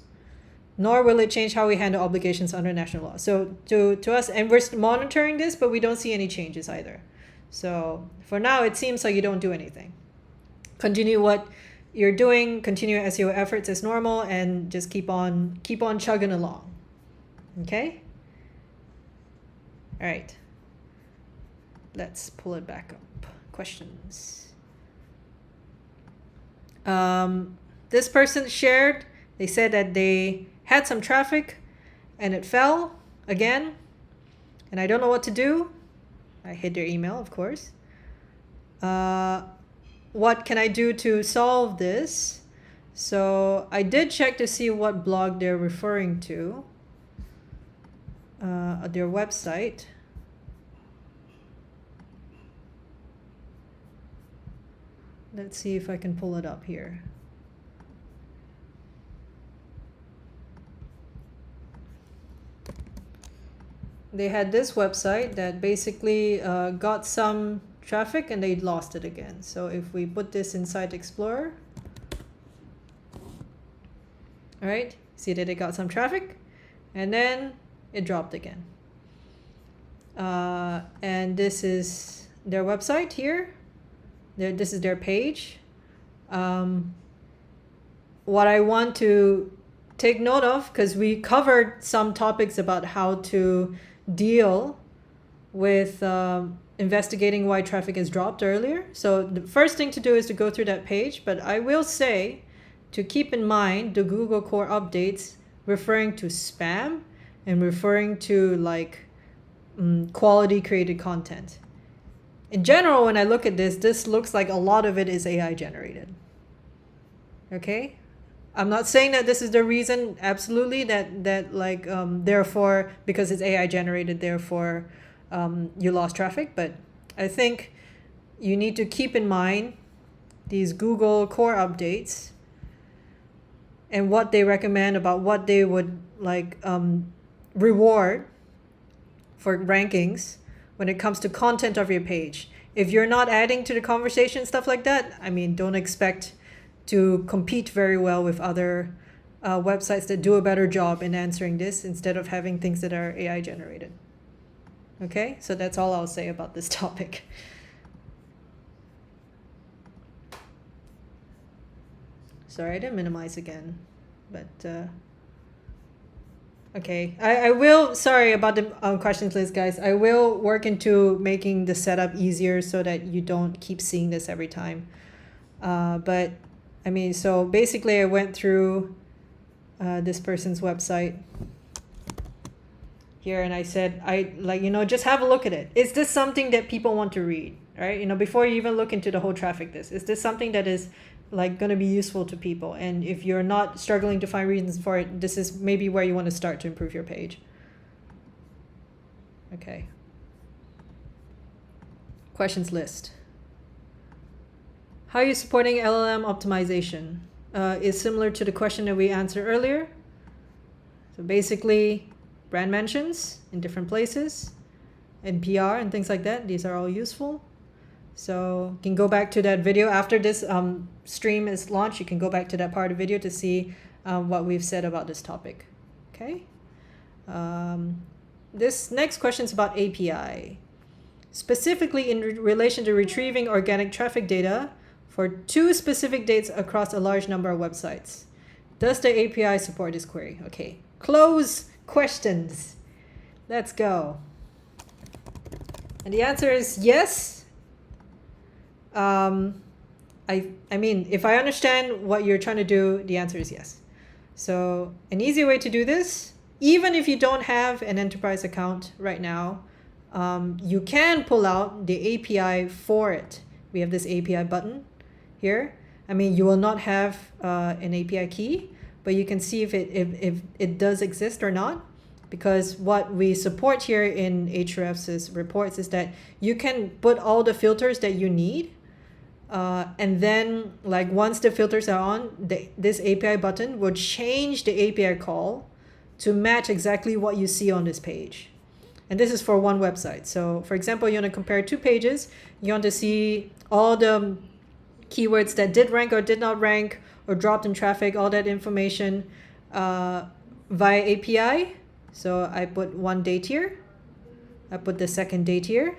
F: nor will it change how we handle obligations under national law. So to us, and we're monitoring this, but we don't see any changes either. So for now, it seems like you don't do anything. Continue what you're doing, continue your SEO efforts as normal, and just keep on chugging along. Okay? All right. Let's pull it back up. Questions. This person shared, they said that they had some traffic and it fell again and I don't know what to do, I hit their email, of course. What can I do to solve this? So I did check to see what blog they're referring to, their website. Let's see if I can pull it up here. They had this website that basically got some traffic and they lost it again. So if we put this inside Explorer, all right, see that it got some traffic and then it dropped again. And this is their website here. This is their page. What I want to take note of, because we covered some topics about how to deal with investigating why traffic has dropped earlier. So the first thing to do is to go through that page, but I will say to keep in mind the Google core updates referring to spam and referring to like quality created content. In general, when I look at this looks like a lot of it is AI generated. Okay? I'm not saying that this is the reason, absolutely, that like, therefore, because it's AI generated, therefore you lost traffic. But I think you need to keep in mind these Google core updates and what they recommend about what they would like reward for rankings when it comes to content of your page. If you're not adding to the conversation, stuff like that, I mean, don't expect to compete very well with other websites that do a better job in answering this instead of having things that are AI generated. Okay, so that's all I'll say about this topic. Sorry, I didn't minimize again, but okay. I will, sorry about the questions list, guys. I will work into making the setup easier so that you don't keep seeing this every time. But I mean, so basically I went through this person's website here and I said, just have a look at it. Is this something that people want to read, right? Before you even look into the whole traffic is this something that is like going to be useful to people? And if you're not struggling to find reasons for it, this is maybe where you want to start to improve your page. Okay. Questions list. How are you supporting LLM optimization? Is similar to the question that we answered earlier. So basically, brand mentions in different places, and PR and things like that. These are all useful. So you can go back to that video after this stream is launched. You can go back to that part of the video to see what we've said about this topic. Okay. This next question is about API. Specifically in relation to retrieving organic traffic data for 2 specific dates across a large number of websites. Does the API support this query? Okay, close questions. Let's go. And the answer is yes. I mean, if I understand what you're trying to do, the answer is yes. So an easy way to do this, even if you don't have an enterprise account right now, you can pull out the API for it. We have this API button here. I mean, you will not have an API key, but you can see if it does exist or not. Because what we support here in Ahrefs' reports is that you can put all the filters that you need. And then like once the filters are on, this API button will change the API call to match exactly what you see on this page. And this is for one website. So for example, you want to compare 2 pages. You want to see all the keywords that did rank or did not rank or dropped in traffic, all that information via API. So I put one date here. I put the second date here.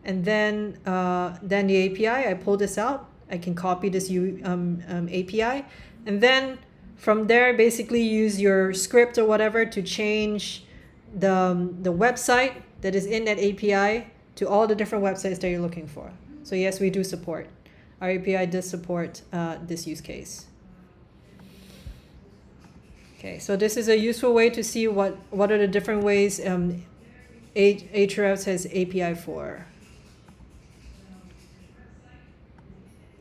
F: And then the API, I pull this out. I can copy this API. And then from there, basically use your script or whatever to change the website that is in that API to all the different websites that you're looking for. So yes, we do support. Our API does support this use case. Okay, so this is a useful way to see what are the different ways Ahrefs has API for.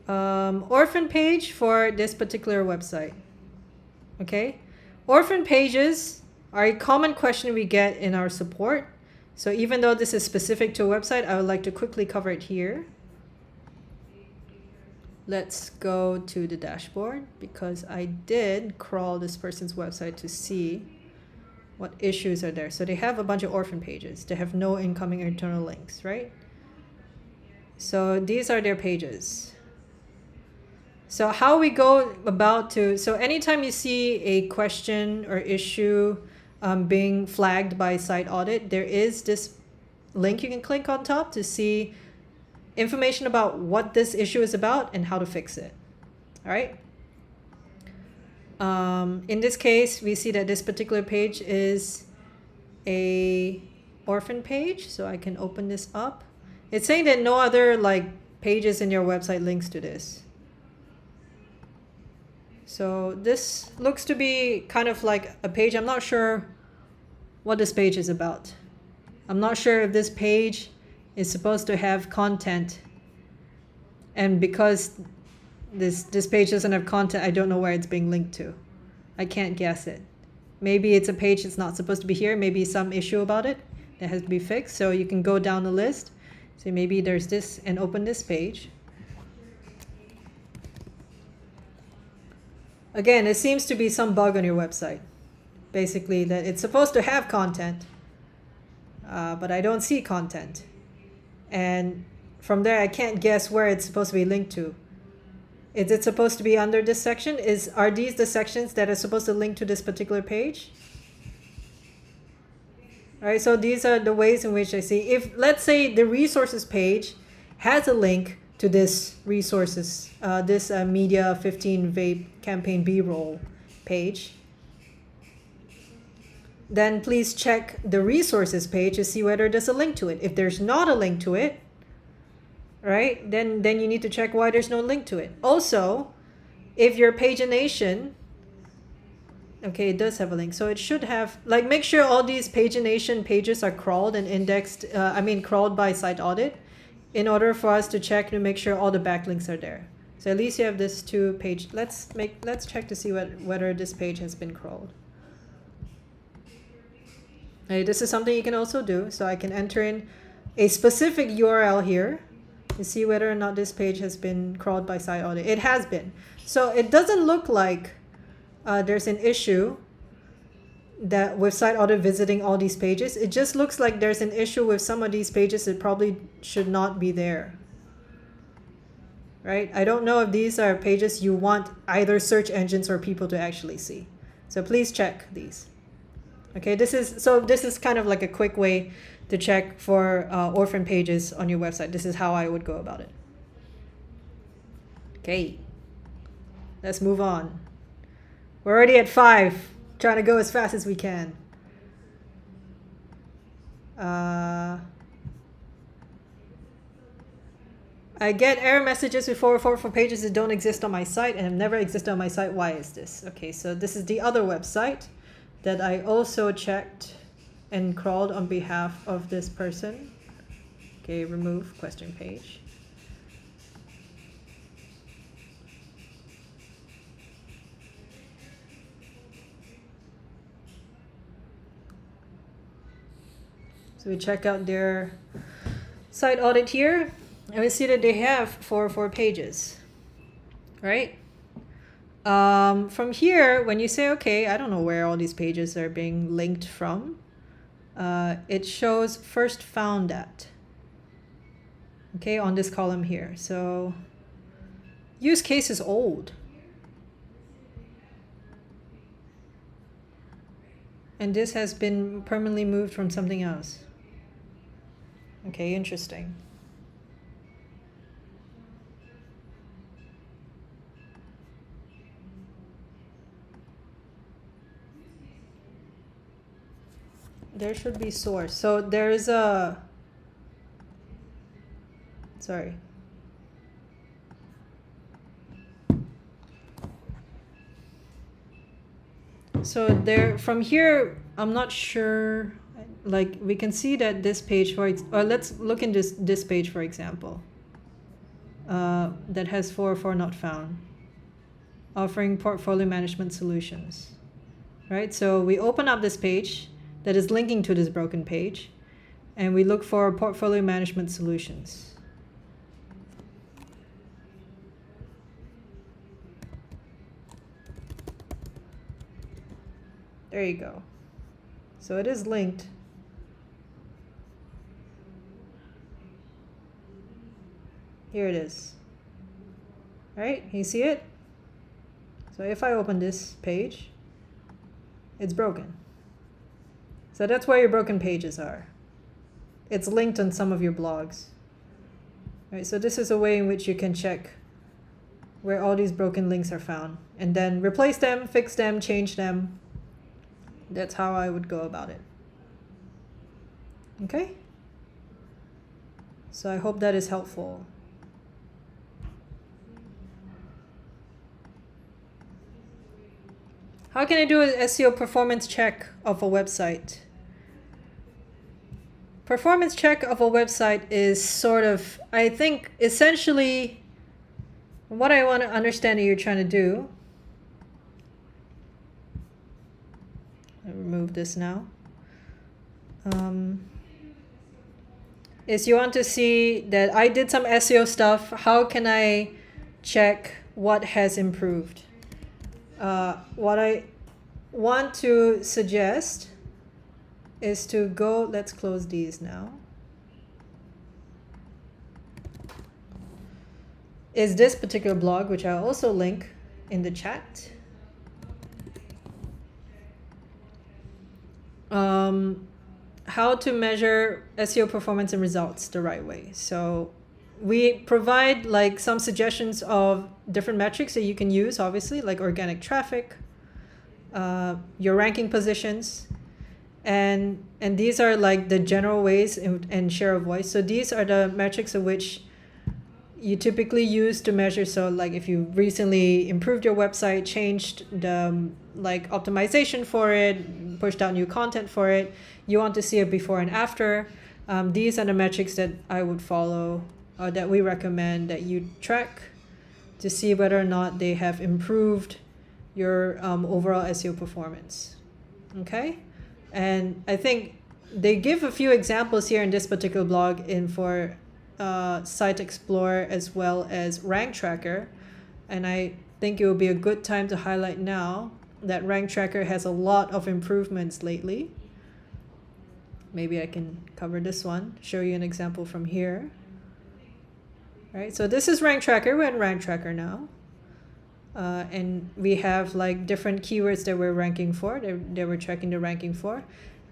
F: Orphan page for this particular website. Okay, orphan pages are a common question we get in our support. So even though this is specific to a website, I would like to quickly cover it here. Let's go to the dashboard because I did crawl this person's website to see what issues are there. So they have a bunch of orphan pages. They have no incoming internal links, right? So these are their pages. So how we go about to, so anytime you see a question or issue being flagged by site audit, there is this link you can click on top to see information about what this issue is about and how to fix it. All right. In this case, we see that this particular page is a orphan page. So I can open this up. It's saying that no other like pages in your website links to this. So this looks to be kind of like a page. I'm not sure what this page is about. I'm not sure if this page is supposed to have content, and because this page doesn't have content, I don't know where it's being linked to. I can't guess it. Maybe it's a page that's not supposed to be here. Maybe some issue about it that has to be fixed. So you can go down the list. So maybe there's this and open this page. Again, it seems to be some bug on your website. Basically that it's supposed to have content, but I don't see content. And from there, I can't guess where it's supposed to be linked to. Is it supposed to be under this section? Are these the sections that are supposed to link to this particular page? All right, so these are the ways in which I see. If, let's say, the resources page has a link to this resources, this Media 15 Vape campaign B-roll page, then please check the resources page to see whether there's a link to it. If there's not a link to it, right, then you need to check why there's no link to it. Also, if your pagination, okay, it does have a link, so it should have, like, make sure all these pagination pages are crawled and indexed, crawled by site audit in order for us to check to make sure all the backlinks are there. So at least you have this two page. Let's check to see whether this page has been crawled. Okay, this is something you can also do. So I can enter in a specific URL here to see whether or not this page has been crawled by site audit. It has been. So it doesn't look like there's an issue that with site audit visiting all these pages. It just looks like there's an issue with some of these pages that probably should not be there. Right? I don't know if these are pages you want either search engines or people to actually see. So please check these. Okay, this is kind of like a quick way to check for orphan pages on your website. This is how I would go about it. Okay, let's move on. We're already at 5, trying to go as fast as we can. I get error messages with 404 pages that don't exist on my site and have never existed on my site. Why is this? Okay, so this is the other website that I also checked and crawled on behalf of this person. Okay, remove question page. So we check out their site audit here, and we see that they have 404 pages, right? From here, when you say, okay, I don't know where all these pages are being linked from, it shows first found at, okay, on this column here. So use case is old. And this has been permanently moved from something else. Okay, interesting. There should be source. So there's a, sorry. So there, from here, I'm not sure. Like we can see that this page, or let's look in this page for example. That has 404 not found, offering portfolio management solutions. Right. So we open up this page that is linking to this broken page, and we look for portfolio management solutions. There you go. So it is linked. Here it is. Right? You see it? So if I open this page, it's broken. So that's where your broken pages are. It's linked on some of your blogs. Right? So this is a way in which you can check where all these broken links are found, and then replace them, fix them, change them. That's how I would go about it. Okay? So I hope that is helpful. How can I do an SEO performance check of a website? Performance check of a website is sort of, I think, essentially what I want to understand that you're trying to do. I'll remove this now. Is you want to see that I did some SEO stuff. How can I check what has improved? What I want to suggest is to go, let's close these now, is this particular blog, which I'll also link in the chat. How to measure SEO performance and results the right way. So we provide like some suggestions of different metrics that you can use, obviously, like organic traffic, your ranking positions, and these are like the general ways and share of voice. So these are the metrics of which you typically use to measure. So like if you recently improved your website, changed the like optimization for it, pushed out new content for it, you want to see it before and after. These are the metrics that I would follow, or that we recommend that you track to see whether or not they have improved your overall SEO performance. Okay? And I think they give a few examples here in this particular blog for Site Explorer as well as Rank Tracker. And I think it will be a good time to highlight now that Rank Tracker has a lot of improvements lately. Maybe I can cover this one, show you an example from here. Right, so this is Rank Tracker. We're in Rank Tracker now. And we have like different keywords that we're ranking for, that we're tracking the ranking for.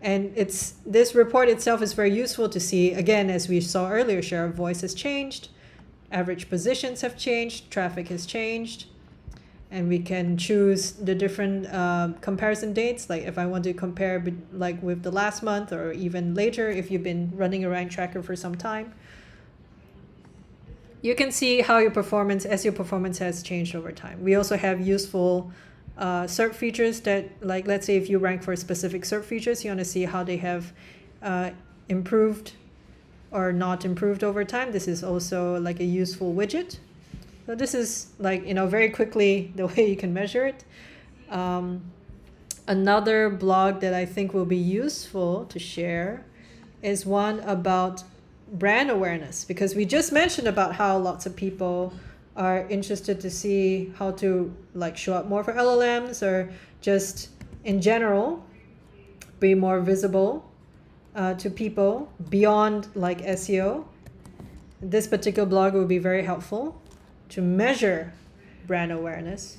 F: And this report itself is very useful to see. Again, as we saw earlier, share of voice has changed, average positions have changed, traffic has changed, and we can choose the different comparison dates. Like if I want to compare like with the last month or even later, if you've been running a Rank Tracker for some time, you can see how your SEO performance has changed over time. We also have useful SERP features that, like, let's say if you rank for specific SERP features, you want to see how they have improved or not improved over time. This is also like a useful widget. So this is like, very quickly the way you can measure it. Another blog that I think will be useful to share is one about brand awareness, because we just mentioned about how lots of people are interested to see how to like show up more for LLMs, or just in general be more visible to people beyond like SEO. This particular blog will be very helpful to measure brand awareness.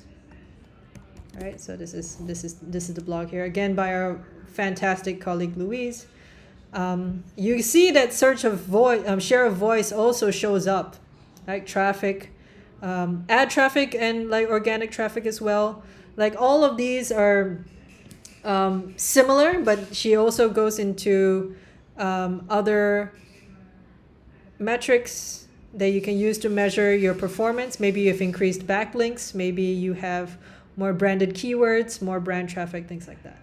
F: All right, so this is the blog here, again by our fantastic colleague Louise. You see that search of voice, share of voice also shows up, like traffic, ad traffic, and like organic traffic as well. Like all of these are similar, but she also goes into other metrics that you can use to measure your performance. Maybe you've increased backlinks, maybe you have more branded keywords, more brand traffic, things like that.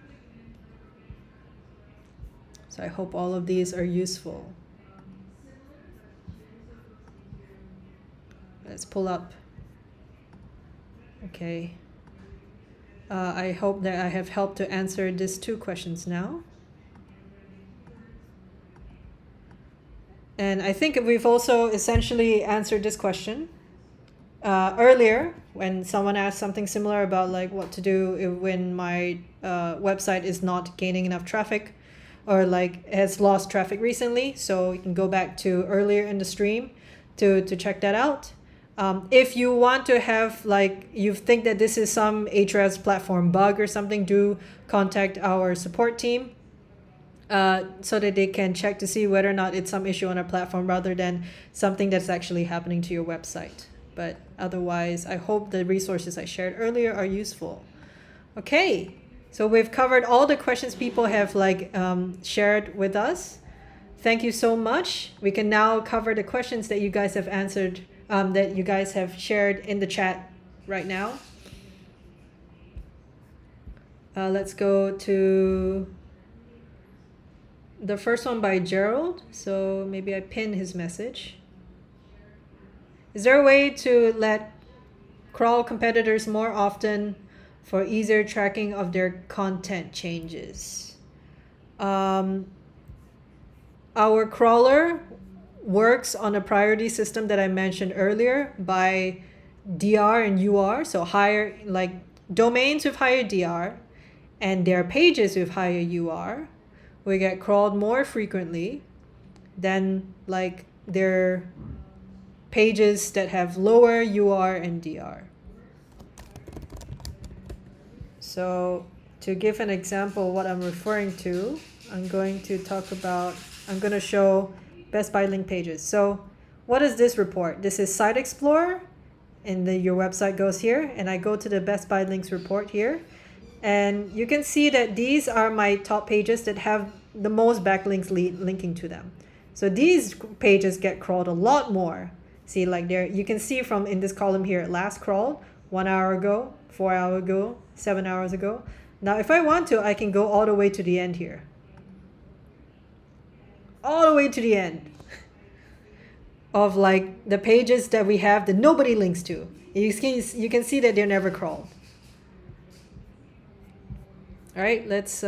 F: So I hope all of these are useful. Let's pull up. Okay. I hope that I have helped to answer these 2 questions now. And I think we've also essentially answered this question earlier when someone asked something similar about like what to do when my website is not gaining enough traffic or like has lost traffic recently. So you can go back to earlier in the stream to check that out. If you want to have like you think that this is some Ahrefs platform bug or something, do contact our support team so that they can check to see whether or not it's some issue on our platform rather than something that's actually happening to your website. But otherwise, I hope the resources I shared earlier are useful. Okay, so we've covered all the questions people have like shared with us. Thank you so much. We can now cover the questions that you guys have answered, that you guys have shared in the chat right now. Let's go to the first one by Gerald. So maybe I pin his message. Is there a way to let crawl competitors more often for easier tracking of their content changes? Our crawler works on a priority system that I mentioned earlier by DR and UR. So higher, like domains with higher DR and their pages with higher UR will get crawled more frequently than like their pages that have lower UR and DR. So to give an example what I'm referring to, I'm going to show best by link pages. So what is this report? This is Site Explorer, and your website goes here, and I go to the best by links report here, and you can see that these are my top pages that have the most backlinks linking to them. So these pages get crawled a lot more. See, like there, you can see from in this column here, last crawled 1 hour ago, 4 hours ago, 7 hours ago. Now, if I want to, I can go all the way to the end here. All the way to the end of like the pages that we have that nobody links to. You can see that they're never crawled. All right, let's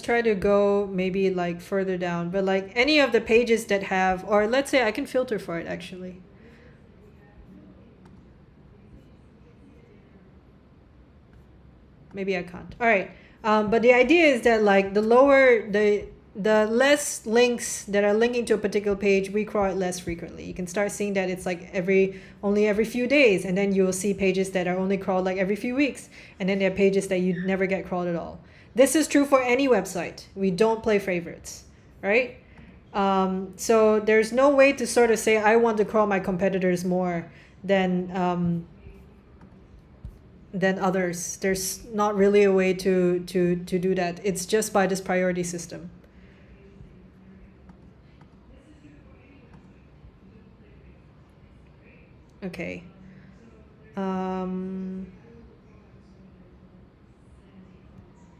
F: try to go maybe like further down, but like any of the pages that have, or let's say I can filter for it actually. Maybe I can't. All right. But the idea is that like the lower, the less links that are linking to a particular page, we crawl it less frequently. You can start seeing that it's like only every few days, and then you'll see pages that are only crawled like every few weeks, and then there are pages that you never get crawled at all. This is true for any website. We don't play favorites, right? So there's no way to sort of say I want to crawl my competitors more than others. There's not really a way to do that. It's just by this priority system. Okay.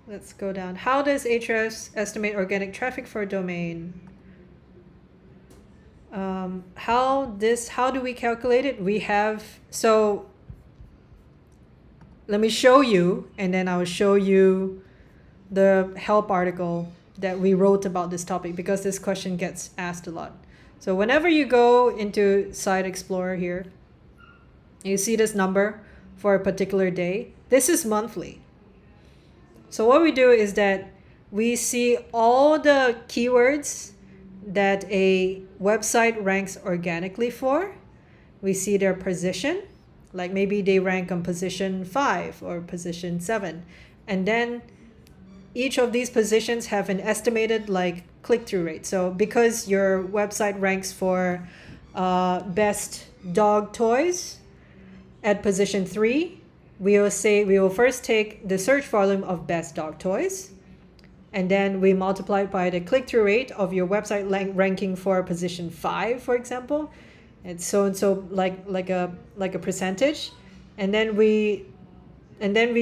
F: Let's go down. How does Ahrefs estimate organic traffic for a domain? How do we calculate it? We have, so let me show you, and then I will show you the help article that we wrote about this topic, because this question gets asked a lot. So whenever you go into Site Explorer here, you see this number for a particular day. This is monthly. So what we do is that we see all the keywords that a website ranks organically for. We see their position, like maybe they rank on position 5 or position 7. And then each of these positions have an estimated like click-through rate. So because your website ranks for best dog toys at position 3, we will first take the search volume of best dog toys, and then we multiply it by the click-through rate of your website ranking for position 5, for example, It's so and so, like a percentage, and then we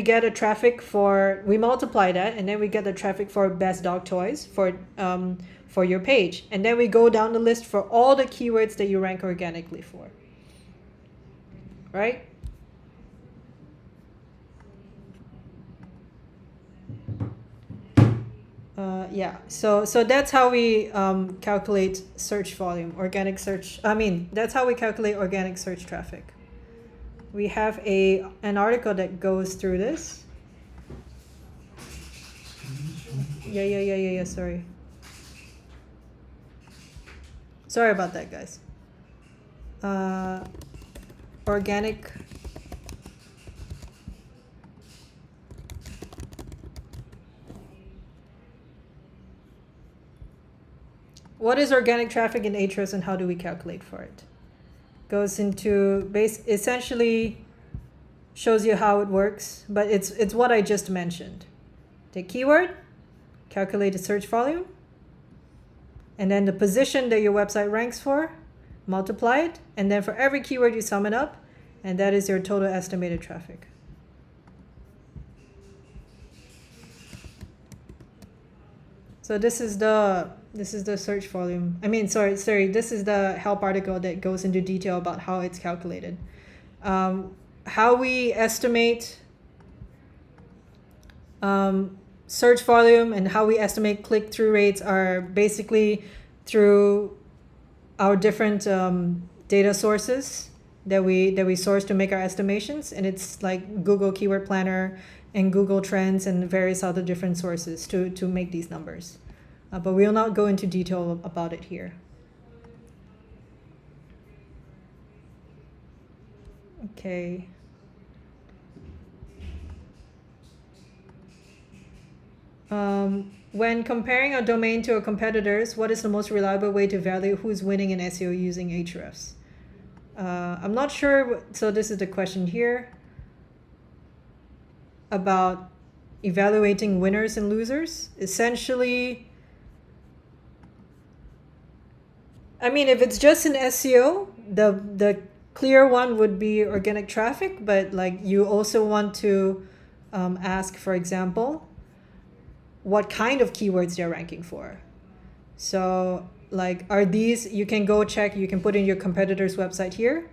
F: get a traffic for, we multiply that, and then we get the traffic for best dog toys for your page, and then we go down the list for all the keywords that you rank organically for, right? Yeah, so that's how we calculate search volume, organic search. I mean, that's how we calculate organic search traffic. We have an article that goes through this. Yeah. Sorry about that, guys. Organic. What is organic traffic in Ahrefs and how do we calculate for it? Goes into essentially shows you how it works, but it's what I just mentioned. Take keyword, calculate the search volume, and then the position that your website ranks for, multiply it, and then for every keyword you sum it up, and that is your total estimated traffic. So this is the search volume. I mean, sorry. This is the help article that goes into detail about how it's calculated. How we estimate search volume and how we estimate click-through rates are basically through our different data sources that we source to make our estimations, and it's like Google Keyword Planner and Google Trends and various other different sources to make these numbers. But we will not go into detail about it here. Okay. When comparing a domain to a competitor's, what is the most reliable way to evaluate who's winning in SEO using Ahrefs? I'm not sure. So this is the question here about evaluating winners and losers. Essentially, I mean, if it's just an SEO, the clear one would be organic traffic, but like you also want to ask, for example, what kind of keywords they're ranking for. So like, are these, you can go check, you can put in your competitor's website here,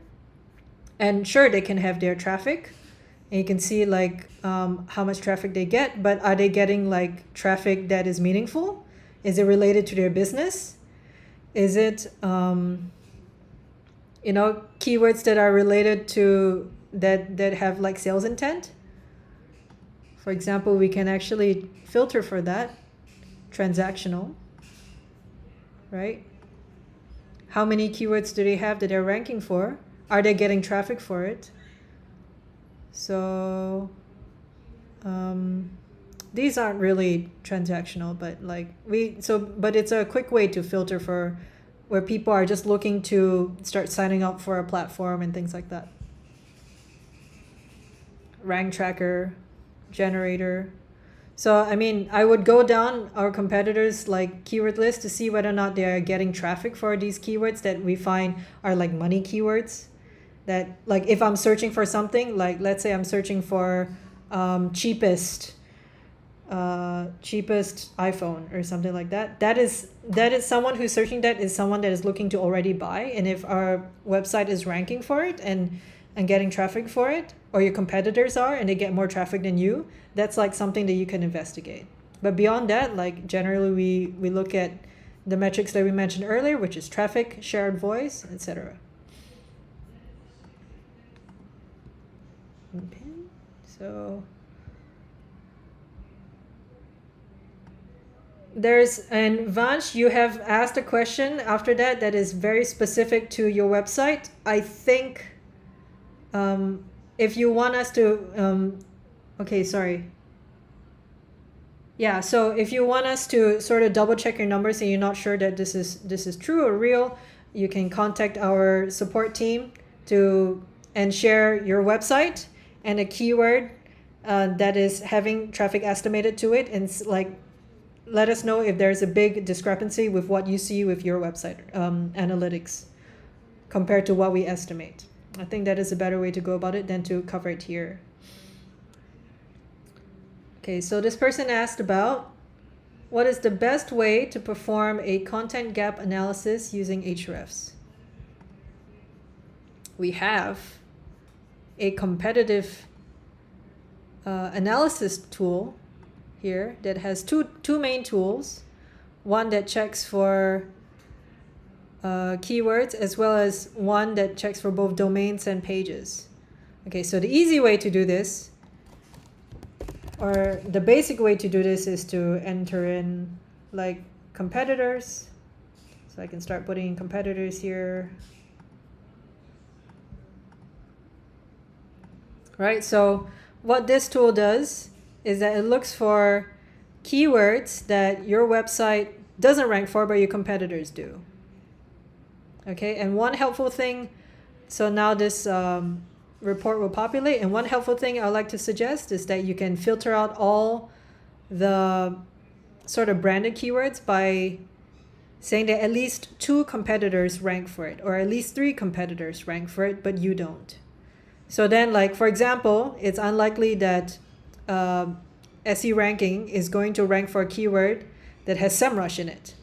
F: and sure, they can have their traffic, and you can see like how much traffic they get, but are they getting like traffic that is meaningful? Is it related to their business? Is it, keywords that are related to, that have like sales intent? For example, we can actually filter for that, transactional, right? How many keywords do they have that they're ranking for? Are they getting traffic for it? So these aren't really transactional, but but it's a quick way to filter for where people are just looking to start signing up for a platform and things like that. Rank tracker, generator. So I mean, I would go down our competitors' like keyword list to see whether or not they are getting traffic for these keywords that we find are like money keywords. That like if I'm searching for something, like let's say I'm searching for cheapest iPhone or something like that. That is someone who's searching, that is someone that is looking to already buy. And if our website is ranking for it and getting traffic for it, or your competitors are and they get more traffic than you, that's like something that you can investigate. But beyond that, like generally we look at the metrics that we mentioned earlier, which is traffic, shared voice, etc. Okay, so and Vansh, you have asked a question after that is very specific to your website. I think if you want us to, okay, sorry. Yeah, so if you want us to sort of double check your numbers and you're not sure that this is true or real, you can contact our support team and share your website and a keyword that is having traffic estimated to it, and like let us know if there's a big discrepancy with what you see with your website analytics compared to what we estimate. I think that is a better way to go about it than to cover it here. Okay, so this person asked about what is the best way to perform a content gap analysis using Ahrefs? We have a competitive analysis tool here that has two main tools. One that checks for keywords, as well as one that checks for both domains and pages. Okay, so the easy way to do this, or the basic way to do this, is to enter in like competitors. So I can start putting in competitors here. Right, so what this tool does is that it looks for keywords that your website doesn't rank for, but your competitors do. Okay, and one helpful thing, so now this report will populate, and one helpful thing I like to suggest is that you can filter out all the sort of branded keywords by saying that at least 2 competitors rank for it, or at least 3 competitors rank for it, but you don't. So then, like, for example, it's unlikely that SE ranking is going to rank for a keyword that has SEMrush in it.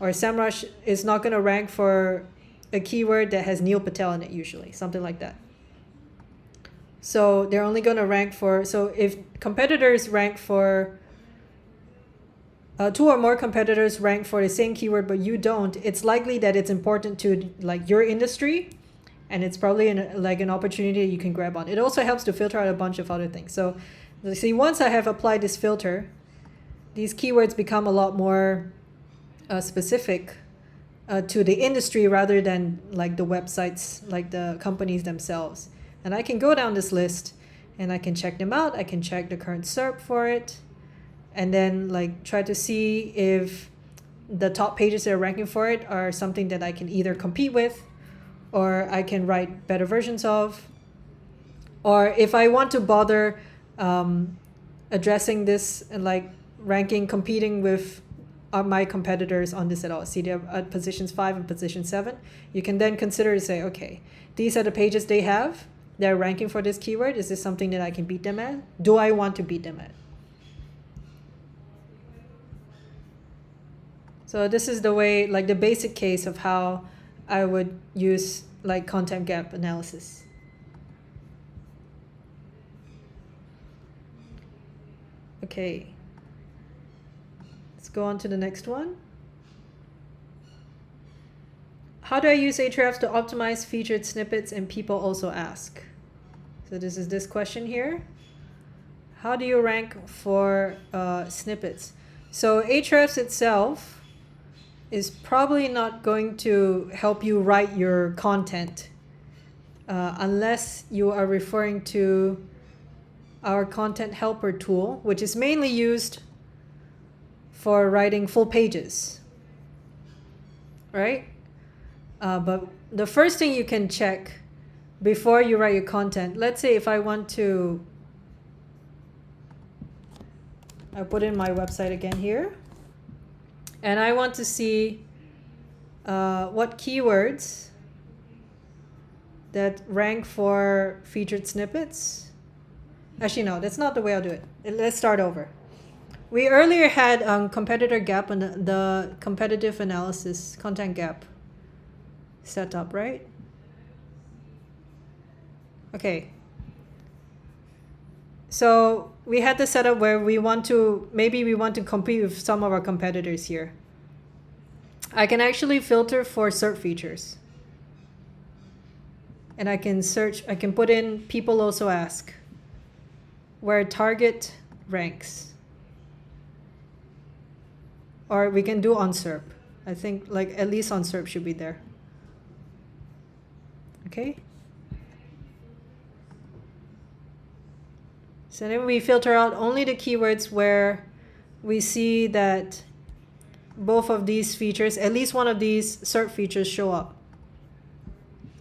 F: Or SEMrush is not going to rank for a keyword that has Neil Patel in it usually, something like that. So they're only going to rank for, so if competitors rank for, 2 or more competitors rank for the same keyword but you don't, it's likely that it's important to like your industry, and it's probably an opportunity that you can grab on. It also helps to filter out a bunch of other things. So see, once I have applied this filter, these keywords become a lot more specific to the industry rather than like the websites, like the companies themselves. And I can go down this list and I can check them out. I can check the current SERP for it, and then like try to see if the top pages that are ranking for it are something that I can either compete with, or I can write better versions of, or if I want to bother addressing this and like ranking, competing with my competitors on this at all. See, they're at positions 5 and position 7. You can then consider to say, okay, these are the pages they have. They're ranking for this keyword. Is this something that I can beat them at? Do I want to beat them at? So this is the way, like the basic case of how I would use like content gap analysis. Okay. Let's go on to the next one. How do I use Ahrefs to optimize featured snippets? And people also ask. So this is this question here. How do you rank for snippets? So Ahrefs itself is probably not going to help you write your content unless you are referring to our content helper tool, which is mainly used for writing full pages, right? But the first thing you can check before you write your content, let's say if I want to, I put in my website again here, and I want to see what keywords that rank for featured snippets. Actually, no, that's not the way I'll do it. Let's start over. We earlier had competitor gap and the competitive analysis content gap set up, right? Okay. So we had the setup where we want to, maybe we want to compete with some of our competitors here. I can actually filter for SERP features. And I can search, I can put in people also ask, where target ranks. Or we can do on SERP. I think like at least on SERP should be there. Okay. So then we filter out only the keywords where we see that both of these features, at least one of these SERP features show up.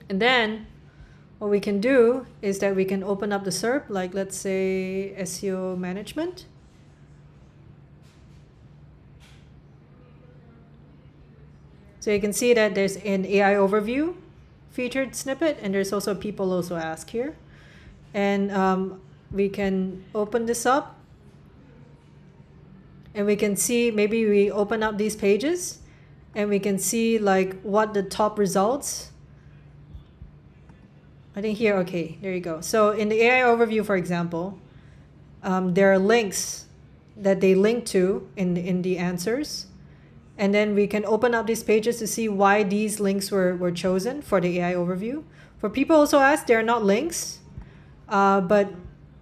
F: And then what we can do is that we can open up the SERP, like let's say SEO management. So you can see that there's an AI overview featured snippet, and there's also people also ask here. And we can open this up, and we can see, maybe we open up these pages and we can see like what the top results. I think here, okay, there you go. So in the AI overview, for example, there are links that they link to in the answers. And then we can open up these pages to see why these links were chosen for the AI overview. For people also ask, they're not links, but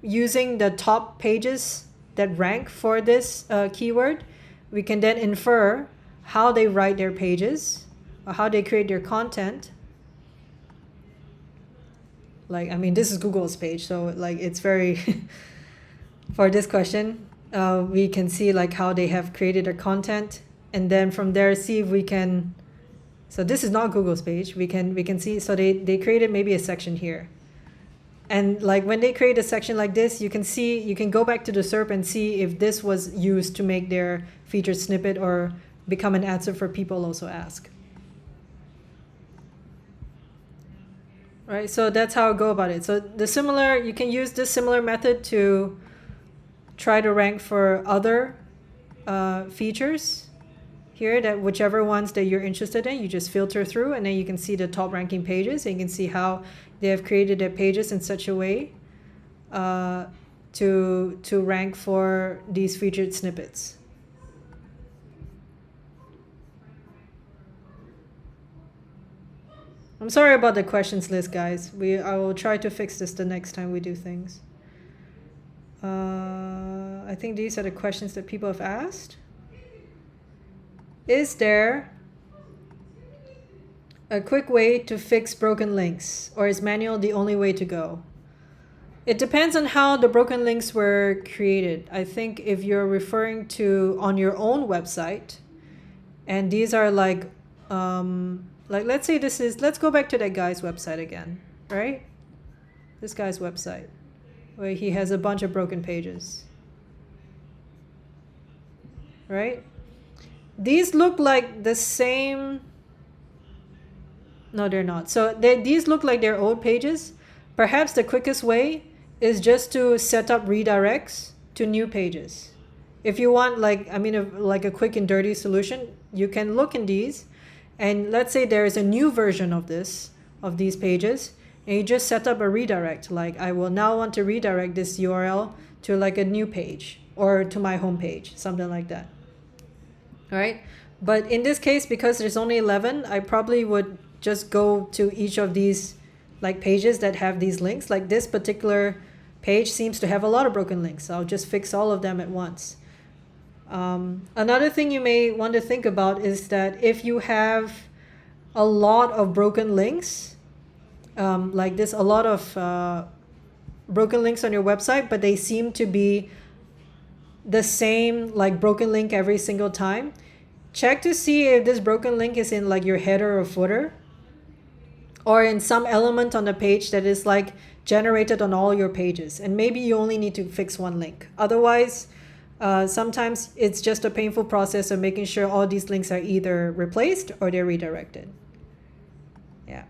F: using the top pages that rank for this keyword, we can then infer how they write their pages or how they create their content. Like, I mean, this is Google's page, so like it's very, for this question, we can see like how they have created their content. And then from there, see if we can, so this is not Google's page. We can see, so they created maybe a section here. And like when they create a section like this, you can see, you can go back to the SERP and see if this was used to make their featured snippet or become an answer for people also ask. Right, so that's how I go about it. So you can use this similar method to try to rank for other features. Here, that whichever ones that you're interested in, you just filter through, and then you can see the top ranking pages, and you can see how they have created their pages in such a way to rank for these featured snippets. I'm sorry about the questions list, guys. I will try to fix this the next time we do things. I think these are the questions that people have asked. Is there a quick way to fix broken links, or is manual the only way to go? It depends on how the broken links were created. I think if you're referring to on your own website, and these are like let's say this is, let's go back to that guy's website again, right? This guy's website, where he has a bunch of broken pages, right? These look like the same. No, they're not. So these look like they're old pages. Perhaps the quickest way is just to set up redirects to new pages. If you want, like, I mean, like a quick and dirty solution, you can look in these, and let's say there is a new version of these pages, and you just set up a redirect. Like, I will now want to redirect this URL to like a new page or to my home page, something like that. All right, but in this case, because there's only 11, I probably would just go to each of these like pages that have these links. Like this particular page seems to have a lot of broken links, so I'll just fix all of them at once. Another thing you may want to think about is that if you have a lot of broken links, like this, a lot of broken links on your website, but they seem to be the same like broken link every single time, check to see if this broken link is in like your header or footer, or in some element on the page that is like generated on all your pages, and maybe you only need to fix one link. Otherwise, sometimes it's just a painful process of making sure all these links are either replaced or they're redirected. Yeah.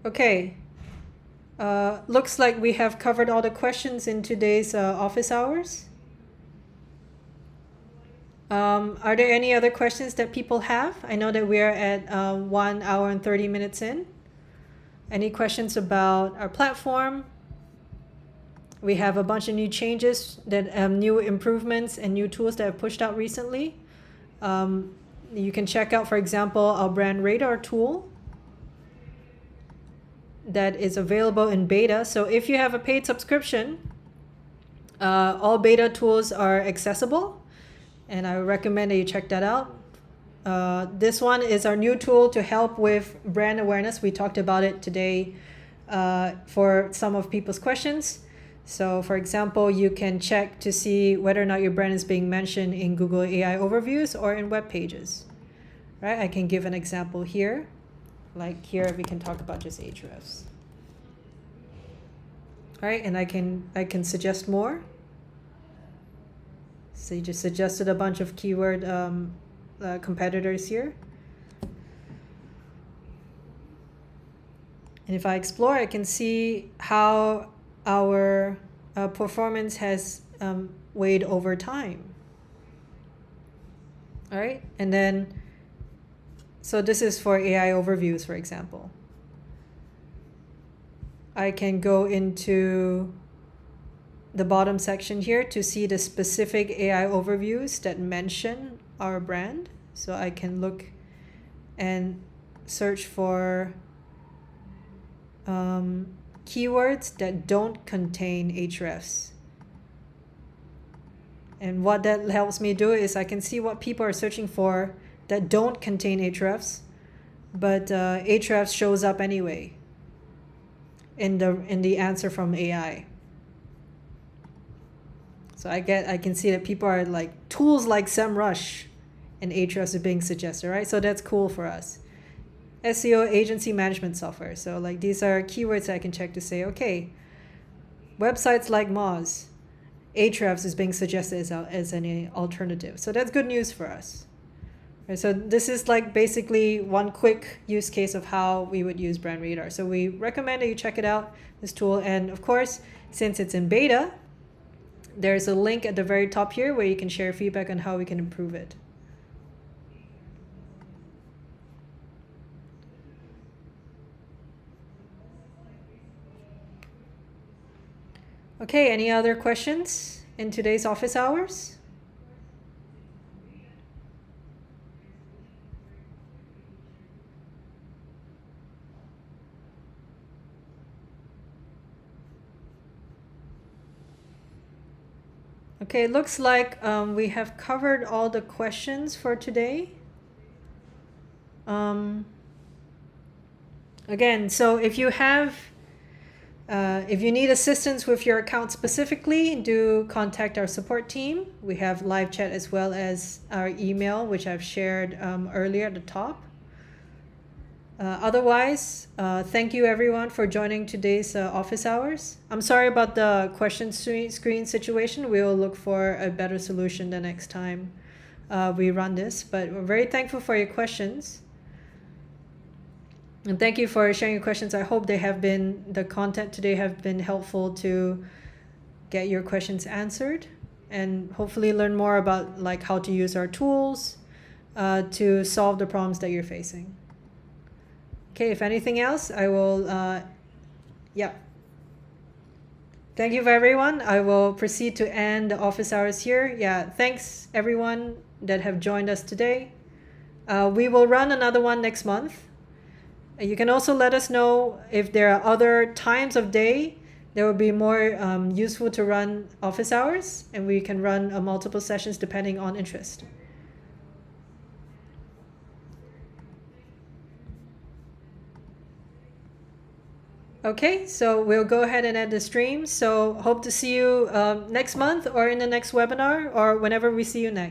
F: Okay. Looks like we have covered all the questions in today's office hours. Are there any other questions that people have? I know that we're at 1 hour and 30 minutes in. Any questions about our platform? We have a bunch of new changes, that new improvements and new tools that have pushed out recently. You can check out, for example, our brand radar tool that is available in beta. So if you have a paid subscription, all beta tools are accessible, and I recommend that you check that out. This one is our new tool to help with brand awareness. We talked about it today for some of people's questions. So for example, you can check to see whether or not your brand is being mentioned in Google AI overviews or in web pages. Right? I can give an example here. Like here, we can talk about just Ahrefs. All right, and I can suggest more. So you just suggested a bunch of keyword competitors here. And if I explore, I can see how our performance has weighed over time. All right, and then, so this is for AI overviews, for example. I can go into the bottom section here to see the specific AI overviews that mention our brand. So I can look and search for keywords that don't contain Ahrefs. And what that helps me do is I can see what people are searching for that don't contain Ahrefs, but Ahrefs shows up anyway in the answer from AI. So I can see that people are like tools like SEMrush and Ahrefs are being suggested, right? So that's cool for us. SEO agency management software. So like these are keywords that I can check to say, okay, websites like Moz, Ahrefs is being suggested as an alternative. So that's good news for us. Right, so this is like basically one quick use case of how we would use Brand Radar. So we recommend that you check it out, this tool. And of course, since it's in beta, there's a link at the very top here where you can share feedback on how we can improve it. Okay, any other questions in today's office hours? Okay, it looks like we have covered all the questions for today. Again, so if you need assistance with your account specifically, do contact our support team. We have live chat as well as our email, which I've shared earlier at the top. Otherwise, thank you everyone for joining today's office hours. I'm sorry about the question screen situation. We'll look for a better solution the next time we run this, but we're very thankful for your questions. And thank you for sharing your questions. I hope the content today have been helpful to get your questions answered and hopefully learn more about like how to use our tools to solve the problems that you're facing. Okay, if anything else, I will, yeah. Thank you for everyone. I will proceed to end the office hours here. Yeah, thanks everyone that have joined us today. We will run another one next month. You can also let us know if there are other times of day that would be more useful to run office hours, and we can run multiple sessions depending on interest. Okay, so we'll go ahead and end the stream. So hope to see you next month or in the next webinar or whenever we see you next.